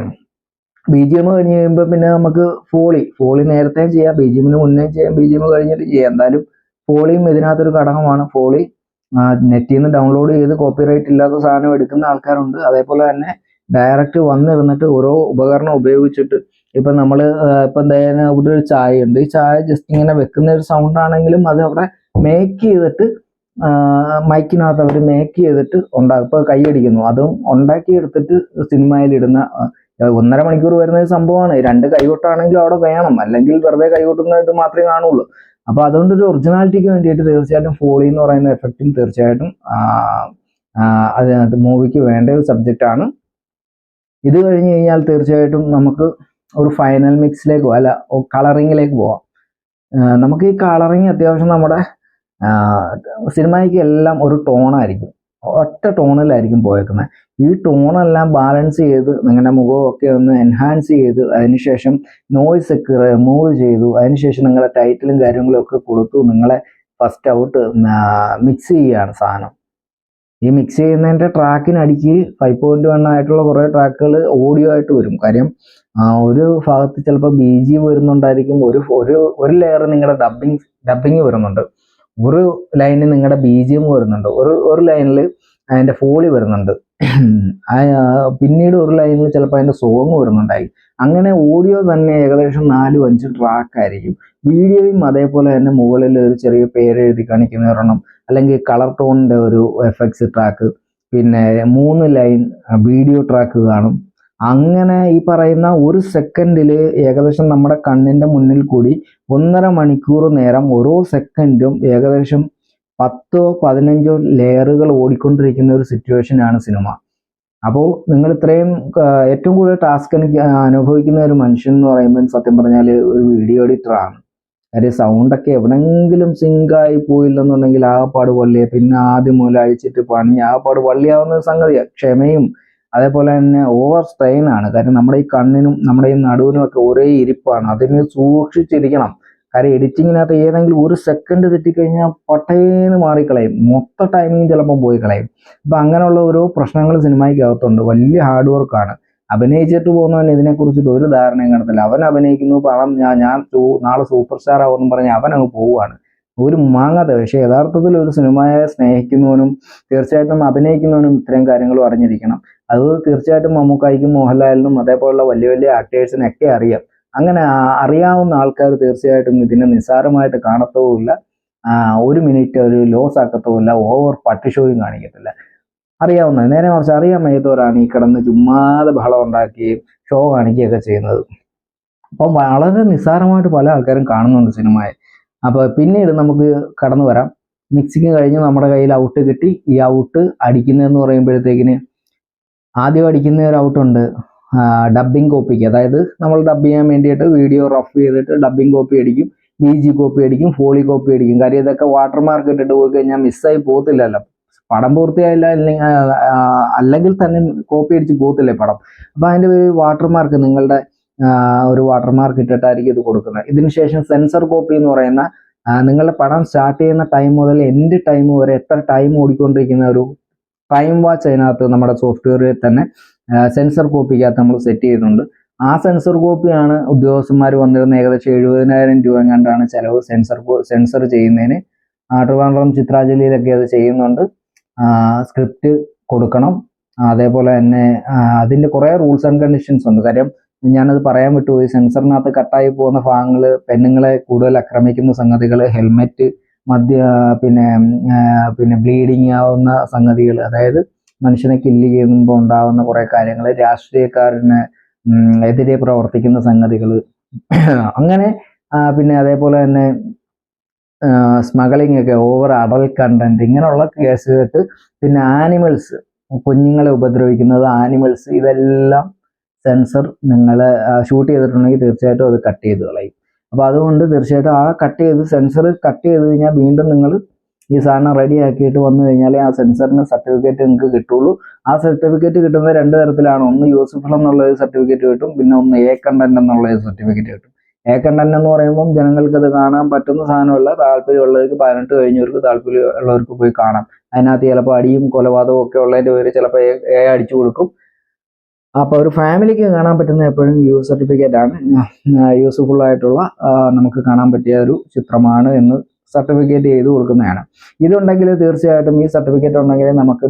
BGM കഴിഞ്ഞ് കഴിയുമ്പോൾ പിന്നെ നമുക്ക് ഫോളി നേരത്തെയും ചെയ്യാം, BGMന് മുന്നേ ചെയ്യാം, BGM കഴിഞ്ഞിട്ട് ചെയ്യാം. എന്തായാലും ഫോളിയും ഇതിനകത്തൊരു ഘടകമാണ്. ഫോളി നെറ്റിൽ നിന്ന് ഡൗൺലോഡ് ചെയ്ത് കോപ്പിറൈറ്റ് ഇല്ലാത്ത സാധനം എടുക്കുന്ന ആൾക്കാരുണ്ട്. അതേപോലെ തന്നെ ഡയറക്റ്റ് വന്നിരുന്നിട്ട് ഓരോ ഉപകരണം ഉപയോഗിച്ചിട്ട് ഇപ്പം നമ്മൾ ഇപ്പം എന്തായാലും ഇവിടെ ഒരു ചായ ഉണ്ട്, ഈ ചായ ജസ്റ്റ് ഇങ്ങനെ വെക്കുന്ന ഒരു സൗണ്ട് ആണെങ്കിലും അത് അവിടെ മേക്ക് ചെയ്തിട്ട് മൈക്കിനകത്ത് അവർ മേക്ക് ചെയ്തിട്ട് ഇപ്പോൾ കൈയടിക്കുന്നു, അതും ഉണ്ടാക്കി എടുത്തിട്ട് സിനിമയിൽ ഇടുന്ന 1.5 മണിക്കൂർ വരുന്ന ഒരു സംഭവമാണ്. 2 കൈകൊട്ടാണെങ്കിലും അവിടെ വേണം, അല്ലെങ്കിൽ വെറുതെ കൈകൊട്ടുന്നതായിട്ട് മാത്രമേ കാണുള്ളൂ. അപ്പോൾ അതുകൊണ്ട് ഒരു ഒറിജിനാലിറ്റിക്ക് വേണ്ടിയിട്ട് തീർച്ചയായിട്ടും ഫോളി എന്ന് പറയുന്ന എഫക്റ്റും തീർച്ചയായിട്ടും അതിനകത്ത് മൂവിക്ക് വേണ്ട ഒരു സബ്ജക്റ്റാണ്. ഇത് കഴിഞ്ഞ് കഴിഞ്ഞാൽ തീർച്ചയായിട്ടും നമുക്ക് ഒരു ഫൈനൽ മിക്സിലേക്ക് അല്ല കളറിങ്ങിലേക്ക് പോവാം. നമുക്ക് ഈ കളറിങ് അത്യാവശ്യം നമ്മുടെ സിനിമയ്ക്ക് എല്ലാം ഒരു ടോണായിരിക്കും, ഒറ്റ ടോണിലായിരിക്കും പോയേക്കുന്നത്. ഈ ടോണെല്ലാം ബാലൻസ് ചെയ്ത് നിങ്ങളുടെ മുഖമൊക്കെ ഒന്ന് എൻഹാൻസ് ചെയ്ത് അതിനുശേഷം നോയ്സ് ഒക്കെ റിമൂവ് ചെയ്തു, അതിനുശേഷം നിങ്ങളുടെ ടൈറ്റിലും കാര്യങ്ങളും ഒക്കെ കൊടുത്തു നിങ്ങളെ ഫസ്റ്റ് ഔട്ട് മിക്സ് ചെയ്യുകയാണ് സാധനം. ഈ മിക്സ് ചെയ്യുന്നതിൻ്റെ ട്രാക്കിനടിക്ക് 5.1 ആയിട്ടുള്ള കുറേ ട്രാക്കുകൾ ഓഡിയോ ആയിട്ട് വരും. കാര്യം ഒരു ഭാഗത്ത് ചിലപ്പോൾ BG വരുന്നുണ്ടായിരിക്കും, ഒരു ലെയർ നിങ്ങളുടെ ഡബിങ് വരുന്നുണ്ട്, ഒരു ലൈനിൽ നിങ്ങളുടെ BGM വരുന്നുണ്ട്, ഒരു ലൈനിൽ അതിൻ്റെ ഫോളി വരുന്നുണ്ട്, പിന്നീട് ഒരു ലൈനിൽ ചിലപ്പോൾ അതിൻ്റെ സോങ് വരുന്നുണ്ടായി. അങ്ങനെ ഓഡിയോ തന്നെ ഏകദേശം 4-5 ട്രാക്കായിരിക്കും. വീഡിയോയും അതേപോലെ തന്നെ മുകളിൽ ഒരു ചെറിയ പേര് എഴുതി കാണിക്കുന്ന ഒരെണ്ണം, അല്ലെങ്കിൽ കളർ ടോണിൻ്റെ ഒരു എഫക്ട്സ് ട്രാക്ക്, പിന്നെ 3 ലൈൻ വീഡിയോ ട്രാക്ക് കാണും. അങ്ങനെ ഈ പറയുന്ന ഒരു സെക്കൻഡിൽ ഏകദേശം നമ്മുടെ കണ്ണിൻ്റെ മുന്നിൽ കൂടി 1.5 മണിക്കൂർ നേരം ഓരോ സെക്കൻഡും ഏകദേശം 10-15 ലെയറുകൾ ഓടിക്കൊണ്ടിരിക്കുന്ന ഒരു സിറ്റുവേഷനാണ് സിനിമ. അപ്പോൾ നിങ്ങൾ ഇത്രയും ഏറ്റവും കൂടുതൽ ടാസ്ക് എനിക്ക് അനുഭവിക്കുന്ന ഒരു മനുഷ്യൻ എന്ന് പറയുമ്പോൾ സത്യം പറഞ്ഞാൽ ഒരു വീഡിയോ എഡിറ്ററാണ്. കാര്യം സൗണ്ടൊക്കെ എവിടെങ്കിലും സിങ്കായി പോയില്ലെന്നുണ്ടെങ്കിൽ ആകപ്പാട് വള്ളിയെ പിന്നെ ആദ്യം മുതൽ അഴിച്ചിട്ട് പണി ആകപ്പാട് വള്ളിയാവുന്ന സംഗതിയാണ്. ക്ഷമയും അതേപോലെ തന്നെ ഓവർ സ്ട്രെയിൻ ആണ്. കാര്യം നമ്മുടെ ഈ കണ്ണിനും നമ്മുടെ ഈ നടുവിനും ഒക്കെ ഒരേ ഇരിപ്പാണ്, അതിന് സൂക്ഷിച്ചിരിക്കണം. കാര്യം എഡിറ്റിങ്ങിനകത്ത് ഏതെങ്കിലും ഒരു സെക്കൻഡ് തെറ്റിക്കഴിഞ്ഞാൽ പട്ടേന്ന് മാറിക്കളയും, മൊത്തം ടൈമിങ് ചിലപ്പോൾ പോയി കളയും. അപ്പം അങ്ങനെയുള്ള ഓരോ പ്രശ്നങ്ങൾ സിനിമയ്ക്കകത്തുണ്ട്. വലിയ ഹാർഡ് വർക്കാണ്. അഭിനയിച്ചിട്ട് പോകുന്നവൻ ഇതിനെക്കുറിച്ചിട്ട് ഒരു ധാരണയും കാണത്തില്ല. അവൻ അഭിനയിക്കുന്നു, പണം ഞാൻ നാളെ സൂപ്പർ സ്റ്റാർ ആവുമെന്നും പറഞ്ഞ് അവൻ അങ്ങ് പോവുകയാണ്, ഒരു മാങ്ങാത്ത. പക്ഷേ യഥാർത്ഥത്തിൽ ഒരു സിനിമയെ സ്നേഹിക്കുന്നവനും തീർച്ചയായിട്ടും അഭിനയിക്കുന്നവനും ഇത്രയും കാര്യങ്ങളും അറിഞ്ഞിരിക്കണം. അത് തീർച്ചയായിട്ടും മമ്മൂക്കായ്ക്കും മോഹൻലാലിനും അതേപോലുള്ള വലിയ വലിയ ആക്ടേഴ്സിനൊക്കെ അറിയാം. അങ്ങനെ അറിയാവുന്ന ആൾക്കാർ തീർച്ചയായിട്ടും ഇതിനെ നിസ്സാരമായിട്ട് കാണത്തവുമില്ല, 1 മിനിറ്റ് ഒരു ലോസ് ആക്കത്തുമില്ല, ഓവർ പട്ടി ഷോയും കാണിക്കത്തില്ല. അറിയാവുന്ന നേരെ മറിച്ച് അറിയാൻ വയ്യാത്തവരാണ് ഈ കിടന്ന് ചുമ്മാതെ ബഹളം ഉണ്ടാക്കുകയും ഷോ കാണിക്കുകയൊക്കെ ചെയ്യുന്നത്. അപ്പം വളരെ നിസ്സാരമായിട്ട് പല ആൾക്കാരും കാണുന്നുണ്ട് സിനിമയെ. അപ്പോൾ പിന്നീട് നമുക്ക് കടന്നു വരാം. മിക്സിങ് കഴിഞ്ഞ് നമ്മുടെ കയ്യിൽ ഔട്ട് കിട്ടി. ഈ ഔട്ട് അടിക്കുന്നതെന്ന് പറയുമ്പോഴത്തേക്കിന് ആദ്യം അടിക്കുന്ന ഒരു ഔട്ടുണ്ട് ഡബ്ബിങ് കോപ്പിക്ക്. അതായത് നമ്മൾ ഡബ് ചെയ്യാൻ വേണ്ടിയിട്ട് വീഡിയോ റഫ് ചെയ്തിട്ട് ഡബ്ബിങ് കോപ്പി അടിക്കും, BG കോപ്പി അടിക്കും, ഫോളി കോപ്പി അടിക്കും. കാര്യം ഇതൊക്കെ വാട്ടർമാർക്ക് ഇട്ടിട്ട് പോയി കഴിഞ്ഞാൽ മിസ്സായി പോകത്തില്ലല്ലോ, പടം പൂർത്തിയായില്ല, അല്ലെങ്കിൽ തന്നെ കോപ്പി അടിച്ച് പോകത്തില്ലേ പടം. അപ്പം അതിൻ്റെ ഒരു വാട്ടർമാർക്ക് നിങ്ങളുടെ ഒരു വാട്ടർമാർക്ക് ഇട്ടിട്ടായിരിക്കും ഇത് കൊടുക്കുന്നത്. ഇതിനുശേഷം സെൻസർ കോപ്പി എന്ന് പറയുന്ന നിങ്ങളുടെ പടം സ്റ്റാർട്ട് ചെയ്യുന്ന ടൈം മുതൽ എൻഡ് ടൈം വരെ എത്ര ടൈം ഓടിക്കൊണ്ടിരിക്കുന്ന ഒരു ടൈം വാച്ച് അതിനകത്ത് നമ്മുടെ സോഫ്റ്റ്വെയറിൽ തന്നെ സെൻസർ കോപ്പിക്കകത്ത് നമ്മൾ സെറ്റ് ചെയ്തിട്ടുണ്ട്. ആ സെൻസർ കോപ്പിയാണ് ഉദ്യോഗസ്ഥന്മാർ വന്നിരുന്ന ഏകദേശം 70,000 രൂപ കണ്ടാണ് ചിലവ് സെൻസർ ചെയ്യുന്നതിന്. ട്രിവാൻഡ്രം ചിത്രാഞ്ജലിയിലൊക്കെ അത് ചെയ്യുന്നുണ്ട്. സ്ക്രിപ്റ്റ് കൊടുക്കണം, അതേപോലെ തന്നെ അതിൻ്റെ കുറേ റൂൾസ് ആൻഡ് കണ്ടീഷൻസ് ഉണ്ട്. കാര്യം ഞാനത് പറയാൻ വിട്ടുപോയി, സെൻസറിനകത്ത് കട്ടായി പോകുന്ന ഭാഗങ്ങൾ, പെണ്ണുങ്ങളെ കൂടുതൽ ആക്രമിക്കുന്ന സംഗതികൾ, ഹെൽമെറ്റ്, പിന്നെ ബ്ലീഡിങ് ആവുന്ന സംഗതികൾ, അതായത് മനുഷ്യനെ കില്ല് ചെയ്യുമ്പോൾ ഉണ്ടാവുന്ന കുറേ കാര്യങ്ങൾ, രാഷ്ട്രീയക്കാരന് എതിരെ പ്രവർത്തിക്കുന്ന സംഗതികൾ, അങ്ങനെ പിന്നെ അതേപോലെ തന്നെ സ്മഗ്ലിംഗ് ഒക്കെ, ഓവർ അഡൽട്ട് കണ്ടന്റ്, ഇങ്ങനെയുള്ള കേസുകെട്ട്, പിന്നെ ആനിമൽസ്, കുഞ്ഞുങ്ങളെ ഉപദ്രവിക്കുന്നത്, ആനിമൽസ്, ഇതെല്ലാം സെൻസർ നിങ്ങൾ ഷൂട്ട് ചെയ്തിട്ടുണ്ടെങ്കിൽ തീർച്ചയായിട്ടും അത് കട്ട് ചെയ്ത് കളയും. അപ്പോൾ അതുകൊണ്ട് തീർച്ചയായിട്ടും ആ സെൻസർ കട്ട് ചെയ്ത് കഴിഞ്ഞാൽ വീണ്ടും നിങ്ങൾ ഈ സാധനം റെഡി ആക്കിയിട്ട് വന്നു കഴിഞ്ഞാൽ ആ സെൻസറിന് സർട്ടിഫിക്കറ്റ് നിങ്ങൾക്ക് കിട്ടുള്ളൂ. ആ സർട്ടിഫിക്കറ്റ് കിട്ടുന്നത് 2 തരത്തിലാണ്. ഒന്ന് യൂസ്ഫുൾ എന്നുള്ള ഒരു സർട്ടിഫിക്കറ്റ് കിട്ടും, പിന്നെ ഒന്ന് എ കണ്ടന്റ് എന്നുള്ള ഒരു സർട്ടിഫിക്കറ്റ് കിട്ടും. എ കണ്ടന്റ് എന്ന് പറയുമ്പോൾ ജനങ്ങൾക്ക് അത് കാണാൻ പറ്റുന്ന സാധനമല്ല, താല്പര്യമുള്ളവർക്ക് 18 കഴിഞ്ഞവർക്ക് താല്പര്യമുള്ളവർക്ക് പോയി കാണാം. അതിനകത്ത് ചിലപ്പോൾ അടിയും കൊലപാതകവും ഒക്കെ ഉള്ളതിൻ്റെ പേര് ചിലപ്പോൾ എ അടിച്ചു കൊടുക്കും. അപ്പോൾ ഒരു ഫാമിലിക്ക് കാണാൻ പറ്റുന്ന എപ്പോഴും സർട്ടിഫിക്കറ്റ് ആണ്, യൂസ്ഫുൾ ആയിട്ടുള്ള നമുക്ക് കാണാൻ പറ്റിയ ഒരു ചിത്രമാണ് എന്ന് സർട്ടിഫിക്കറ്റ് ചെയ്ത് കൊടുക്കുന്നതാണ്. ഇതുണ്ടെങ്കിൽ തീർച്ചയായിട്ടും, ഈ സർട്ടിഫിക്കറ്റ് ഉണ്ടെങ്കിൽ നമുക്ക്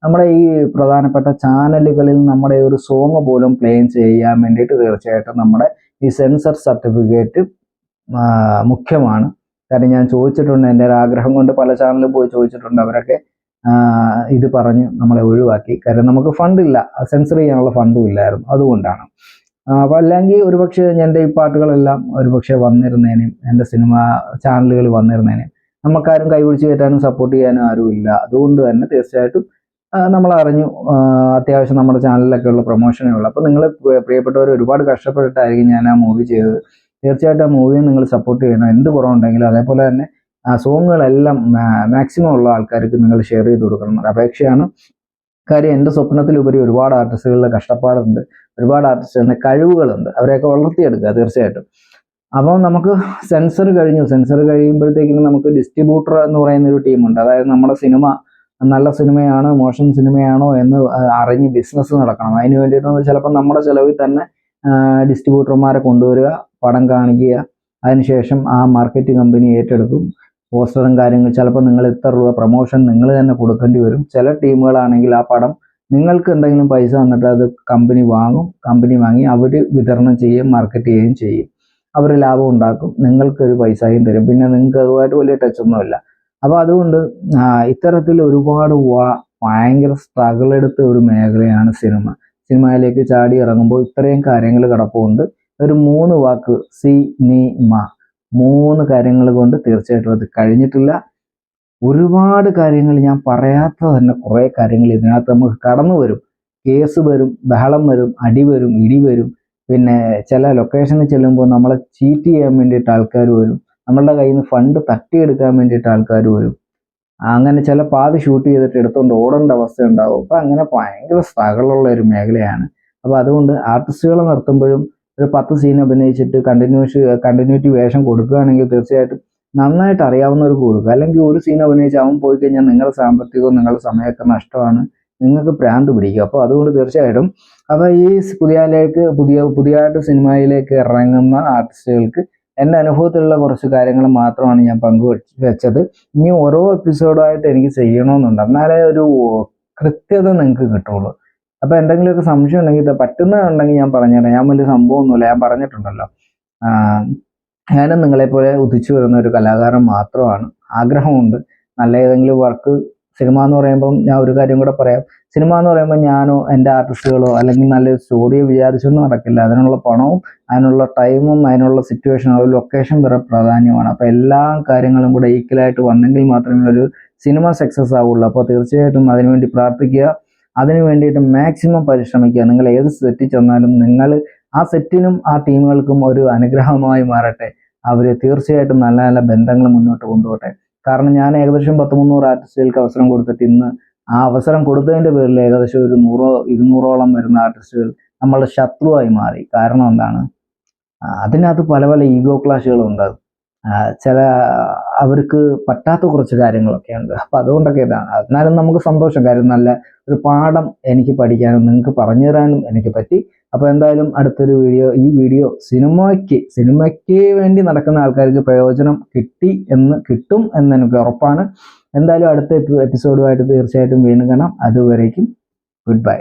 നമ്മുടെ ഈ പ്രധാനപ്പെട്ട ചാനലുകളിൽ നമ്മുടെ ഒരു സോങ് പോലും പ്ലേ ചെയ്യാൻ വേണ്ടിയിട്ട് തീർച്ചയായിട്ടും നമ്മുടെ ഈ സെൻസർ സർട്ടിഫിക്കറ്റ് മുഖ്യമാണ്. കാര്യം ഞാൻ ചോദിച്ചിട്ടുണ്ട്, എൻ്റെ ഒരു ആഗ്രഹം കൊണ്ട് പല ചാനലിൽ പോയി ചോദിച്ചിട്ടുണ്ട്. അവരൊക്കെ ഇത് പറഞ്ഞ് നമ്മളെ ഒഴിവാക്കി. കാര്യം നമുക്ക് ഫണ്ടില്ല, സെൻസർ ചെയ്യാനുള്ള ഫണ്ടും ഇല്ലായിരുന്നു, അതുകൊണ്ടാണ്. അപ്പോൾ അല്ലെങ്കിൽ ഒരുപക്ഷെ എൻ്റെ ഈ പാട്ടുകളെല്ലാം ഒരുപക്ഷെ വന്നിരുന്നേനും, എൻ്റെ സിനിമ ചാനലുകൾ വന്നിരുന്നേനും, നമുക്കാരും കൈപിടിച്ച് കയറ്റാനും സപ്പോർട്ട് ചെയ്യാനും ആരും ഇല്ല. അതുകൊണ്ട് തന്നെ തീർച്ചയായിട്ടും നമ്മൾ അറിഞ്ഞു, അത്യാവശ്യം നമ്മുടെ ചാനലിലൊക്കെ ഉള്ള പ്രൊമോഷനേ ഉള്ളൂ. അപ്പോൾ നിങ്ങൾ പ്രിയപ്പെട്ടവർ ഒരുപാട് കഷ്ടപ്പെട്ടിട്ടായിരിക്കും ഞാൻ ആ മൂവി ചെയ്തത്. തീർച്ചയായിട്ടും ആ മൂവിയെ നിങ്ങൾ സപ്പോർട്ട് ചെയ്യണം, എന്ത് കുറവുണ്ടെങ്കിലും. അതേപോലെ തന്നെ ആ സോങ്ങുകളെല്ലാം മാക്സിമം ഉള്ള ആൾക്കാർക്ക് നിങ്ങൾ ഷെയർ ചെയ്ത് കൊടുക്കണം എന്നൊരു അപേക്ഷയാണ്. കാര്യം എൻ്റെ സ്വപ്നത്തിലുപരി ഒരുപാട് ആർട്ടിസ്റ്റുകളുടെ കഷ്ടപ്പാടുണ്ട്, ഒരുപാട് ആർട്ടിസ്റ്റുകളുടെ കഴിവുകളുണ്ട്, അവരെയൊക്കെ വളർത്തിയെടുക്കുക തീർച്ചയായിട്ടും. അപ്പം നമുക്ക് സെൻസർ കഴിയുമ്പോഴത്തേക്കിനും നമുക്ക് ഡിസ്ട്രിബ്യൂട്ടർ എന്ന് പറയുന്ന ഒരു ടീമുണ്ട്. അതായത് നമ്മുടെ സിനിമ നല്ല സിനിമയാണോ മോശം സിനിമയാണോ എന്ന് അറിഞ്ഞ് ബിസിനസ് നടക്കണം. അതിന് വേണ്ടിയിട്ട് ചിലപ്പോൾ നമ്മുടെ ചിലവിൽ തന്നെ ഡിസ്ട്രിബ്യൂട്ടർമാരെ കൊണ്ടുവരിക, പടം കാണിക്കുക, അതിനുശേഷം ആ മാർക്കറ്റിംഗ് കമ്പനി ഏറ്റെടുക്കും. പോസ്റ്ററും കാര്യങ്ങൾ, ചിലപ്പോൾ നിങ്ങൾ ഇത്ര രൂപ പ്രൊമോഷൻ നിങ്ങൾ തന്നെ കൊടുക്കേണ്ടി വരും. ചില ടീമുകളാണെങ്കിൽ ആ പടം നിങ്ങൾക്ക് എന്തെങ്കിലും പൈസ തന്നിട്ട് അത് കമ്പനി വാങ്ങി അവർ വിതരണം ചെയ്യുകയും മാർക്കറ്റ് ചെയ്യുകയും ചെയ്യും. അവർ ലാഭം ഉണ്ടാക്കും, നിങ്ങൾക്കൊരു പൈസയും തരും. പിന്നെ നിങ്ങൾക്ക് അതുമായിട്ട് വലിയ ടച്ചൊന്നുമില്ല. അപ്പോൾ അതുകൊണ്ട് ഇത്തരത്തിൽ ഒരുപാട് ഭയങ്കര സ്ട്രഗിൾ എടുത്ത ഒരു മേഖലയാണ് സിനിമയിലേക്ക് ചാടി ഇറങ്ങുമ്പോൾ ഇത്രയും കാര്യങ്ങൾ കിടപ്പുണ്ട്. ഒരു 3 വാക്ക്, സിനിമ, 3 കാര്യങ്ങൾ കൊണ്ട് തീർച്ചയായിട്ടും അത് കഴിഞ്ഞിട്ടില്ല. ഒരുപാട് കാര്യങ്ങൾ ഞാൻ പറയാത്ത തന്നെ കുറേ കാര്യങ്ങൾ ഇതിനകത്ത് നമുക്ക് കടന്നു വരും. കേസ് വരും, ബഹളം വരും, അടി വരും, ഇടി വരും. പിന്നെ ചില ലൊക്കേഷനിൽ ചെല്ലുമ്പോൾ നമ്മളെ ചീറ്റ് ചെയ്യാൻ വേണ്ടിയിട്ട് ആൾക്കാർ വരും, നമ്മളുടെ കയ്യിൽ നിന്ന് ഫണ്ട് തട്ടിയെടുക്കാൻ വേണ്ടിയിട്ട് ആൾക്കാർ വരും. അങ്ങനെ ചില പാതി ഷൂട്ട് ചെയ്തിട്ട് എടുത്തുകൊണ്ട് ഓടേണ്ട അവസ്ഥ ഉണ്ടാവും. അപ്പം അങ്ങനെ ഭയങ്കര സ്ട്രഗിളുള്ള ഒരു മേഖലയാണ്. അപ്പോൾ അതുകൊണ്ട് ആർട്ടിസ്റ്റുകളെ നിർത്തുമ്പോഴും ഒരു 10 സീൻ അഭിനയിച്ചിട്ട് കണ്ടിന്യൂറ്റി വേഷം കൊടുക്കുകയാണെങ്കിൽ തീർച്ചയായിട്ടും നന്നായിട്ട് അറിയാവുന്നവർക്ക് കൊടുക്കുക. അല്ലെങ്കിൽ ഒരു സീൻ അഭിനയിച്ച് അവൻ പോയി കഴിഞ്ഞാൽ നിങ്ങളുടെ സാമ്പത്തികവും നിങ്ങളുടെ സമയമൊക്കെ നഷ്ടമാണ്, നിങ്ങൾക്ക് ഭ്രാന്ത് പിടിക്കും. അപ്പോൾ അതുകൊണ്ട് തീർച്ചയായിട്ടും അപ്പോൾ ഈ പുതിയതായിട്ട് സിനിമയിലേക്ക് ഇറങ്ങുന്ന ആർട്ടിസ്റ്റുകൾക്ക് എൻ്റെ അനുഭവത്തിലുള്ള കുറച്ച് കാര്യങ്ങൾ മാത്രമാണ് ഞാൻ പങ്കുവെച്ചത്. ഇനി ഓരോ എപ്പിസോഡായിട്ട് എനിക്ക് ചെയ്യണമെന്നുണ്ട്, എന്നാലേ ഒരു കൃത്യത നിങ്ങൾക്ക് കിട്ടുള്ളൂ. അപ്പോൾ എന്തെങ്കിലുമൊക്കെ സംശയം ഉണ്ടെങ്കിൽ, പറ്റുന്നതുണ്ടെങ്കിൽ ഞാൻ പറഞ്ഞുതരാം. ഞാൻ വലിയ സംഭവമൊന്നുമില്ല, ഞാൻ പറഞ്ഞിട്ടുണ്ടല്ലോ. ഞാനും നിങ്ങളെപ്പോലെ ഉദിച്ചു വരുന്ന ഒരു കലാകാരൻ മാത്രമാണ്. ആഗ്രഹമുണ്ട് നല്ല ഏതെങ്കിലും വർക്ക്. സിനിമ എന്ന് പറയുമ്പം ഞാൻ ഒരു കാര്യം കൂടെ പറയാം, സിനിമ എന്ന് പറയുമ്പോൾ ഞാനോ എൻ്റെ ആർട്ടിസ്റ്റുകളോ അല്ലെങ്കിൽ നല്ലൊരു സ്റ്റോറിയോ വിചാരിച്ചൊന്നും നടക്കില്ല. അതിനുള്ള പണവും അതിനുള്ള ടൈമും അതിനുള്ള സിറ്റുവേഷനും ഒരു ലൊക്കേഷൻ വരെ പ്രാധാന്യമാണ്. അപ്പോൾ എല്ലാ കാര്യങ്ങളും കൂടെ ഈക്വലായിട്ട് വന്നെങ്കിൽ മാത്രമേ ഒരു സിനിമ സക്സസ് ആവുള്ളൂ. അപ്പോൾ തീർച്ചയായിട്ടും അതിനുവേണ്ടി പ്രാർത്ഥിക്കുക, അതിനു വേണ്ടിയിട്ട് മാക്സിമം പരിശ്രമിക്കുക. നിങ്ങൾ ഏത് സെറ്റിൽ ചെന്നാലും നിങ്ങൾ ആ സെറ്റിനും ആ ടീമുകൾക്കും ഒരു അനുഗ്രഹമായി മാറട്ടെ. അവർ തീർച്ചയായിട്ടും നല്ല നല്ല ബന്ധങ്ങൾ മുന്നോട്ട് കൊണ്ടുപോട്ടെ. കാരണം ഞാൻ ഏകദേശം 100-300 ആർട്ടിസ്റ്റുകൾക്ക് അവസരം കൊടുത്തിട്ട് ഇന്ന് ആ അവസരം കൊടുത്തതിൻ്റെ പേരിൽ ഏകദേശം ഒരു 100-200ഓളം വരുന്ന ആർട്ടിസ്റ്റുകൾ നമ്മളുടെ ശത്രുവായി മാറി. കാരണം എന്താണ്? അതിനകത്ത് പല പല ഈഗോ ക്ലാഷുകളും ഉണ്ടാകും. ചില അവർക്ക് പറ്റാത്ത കുറച്ച് കാര്യങ്ങളൊക്കെ ഉണ്ട്. അപ്പം അതുകൊണ്ടൊക്കെ ഇതാണ്. എന്നാലും നമുക്ക് സന്തോഷം, കാര്യം നല്ല ഒരു പാഠം എനിക്ക് പഠിക്കാനും നിങ്ങൾക്ക് പറഞ്ഞു തരാനും എനിക്ക് പറ്റി. അപ്പോൾ എന്തായാലും അടുത്തൊരു ഈ വീഡിയോ സിനിമയ്ക്ക് വേണ്ടി നടക്കുന്ന ആൾക്കാർക്ക് പ്രയോജനം കിട്ടും എന്ന് എനിക്ക് ഉറപ്പാണ്. എന്തായാലും അടുത്ത എപ്പിസോഡുമായിട്ട് തീർച്ചയായിട്ടും വീണ്ടും കാണാം. അതുവരേക്കും ഗുഡ് ബൈ.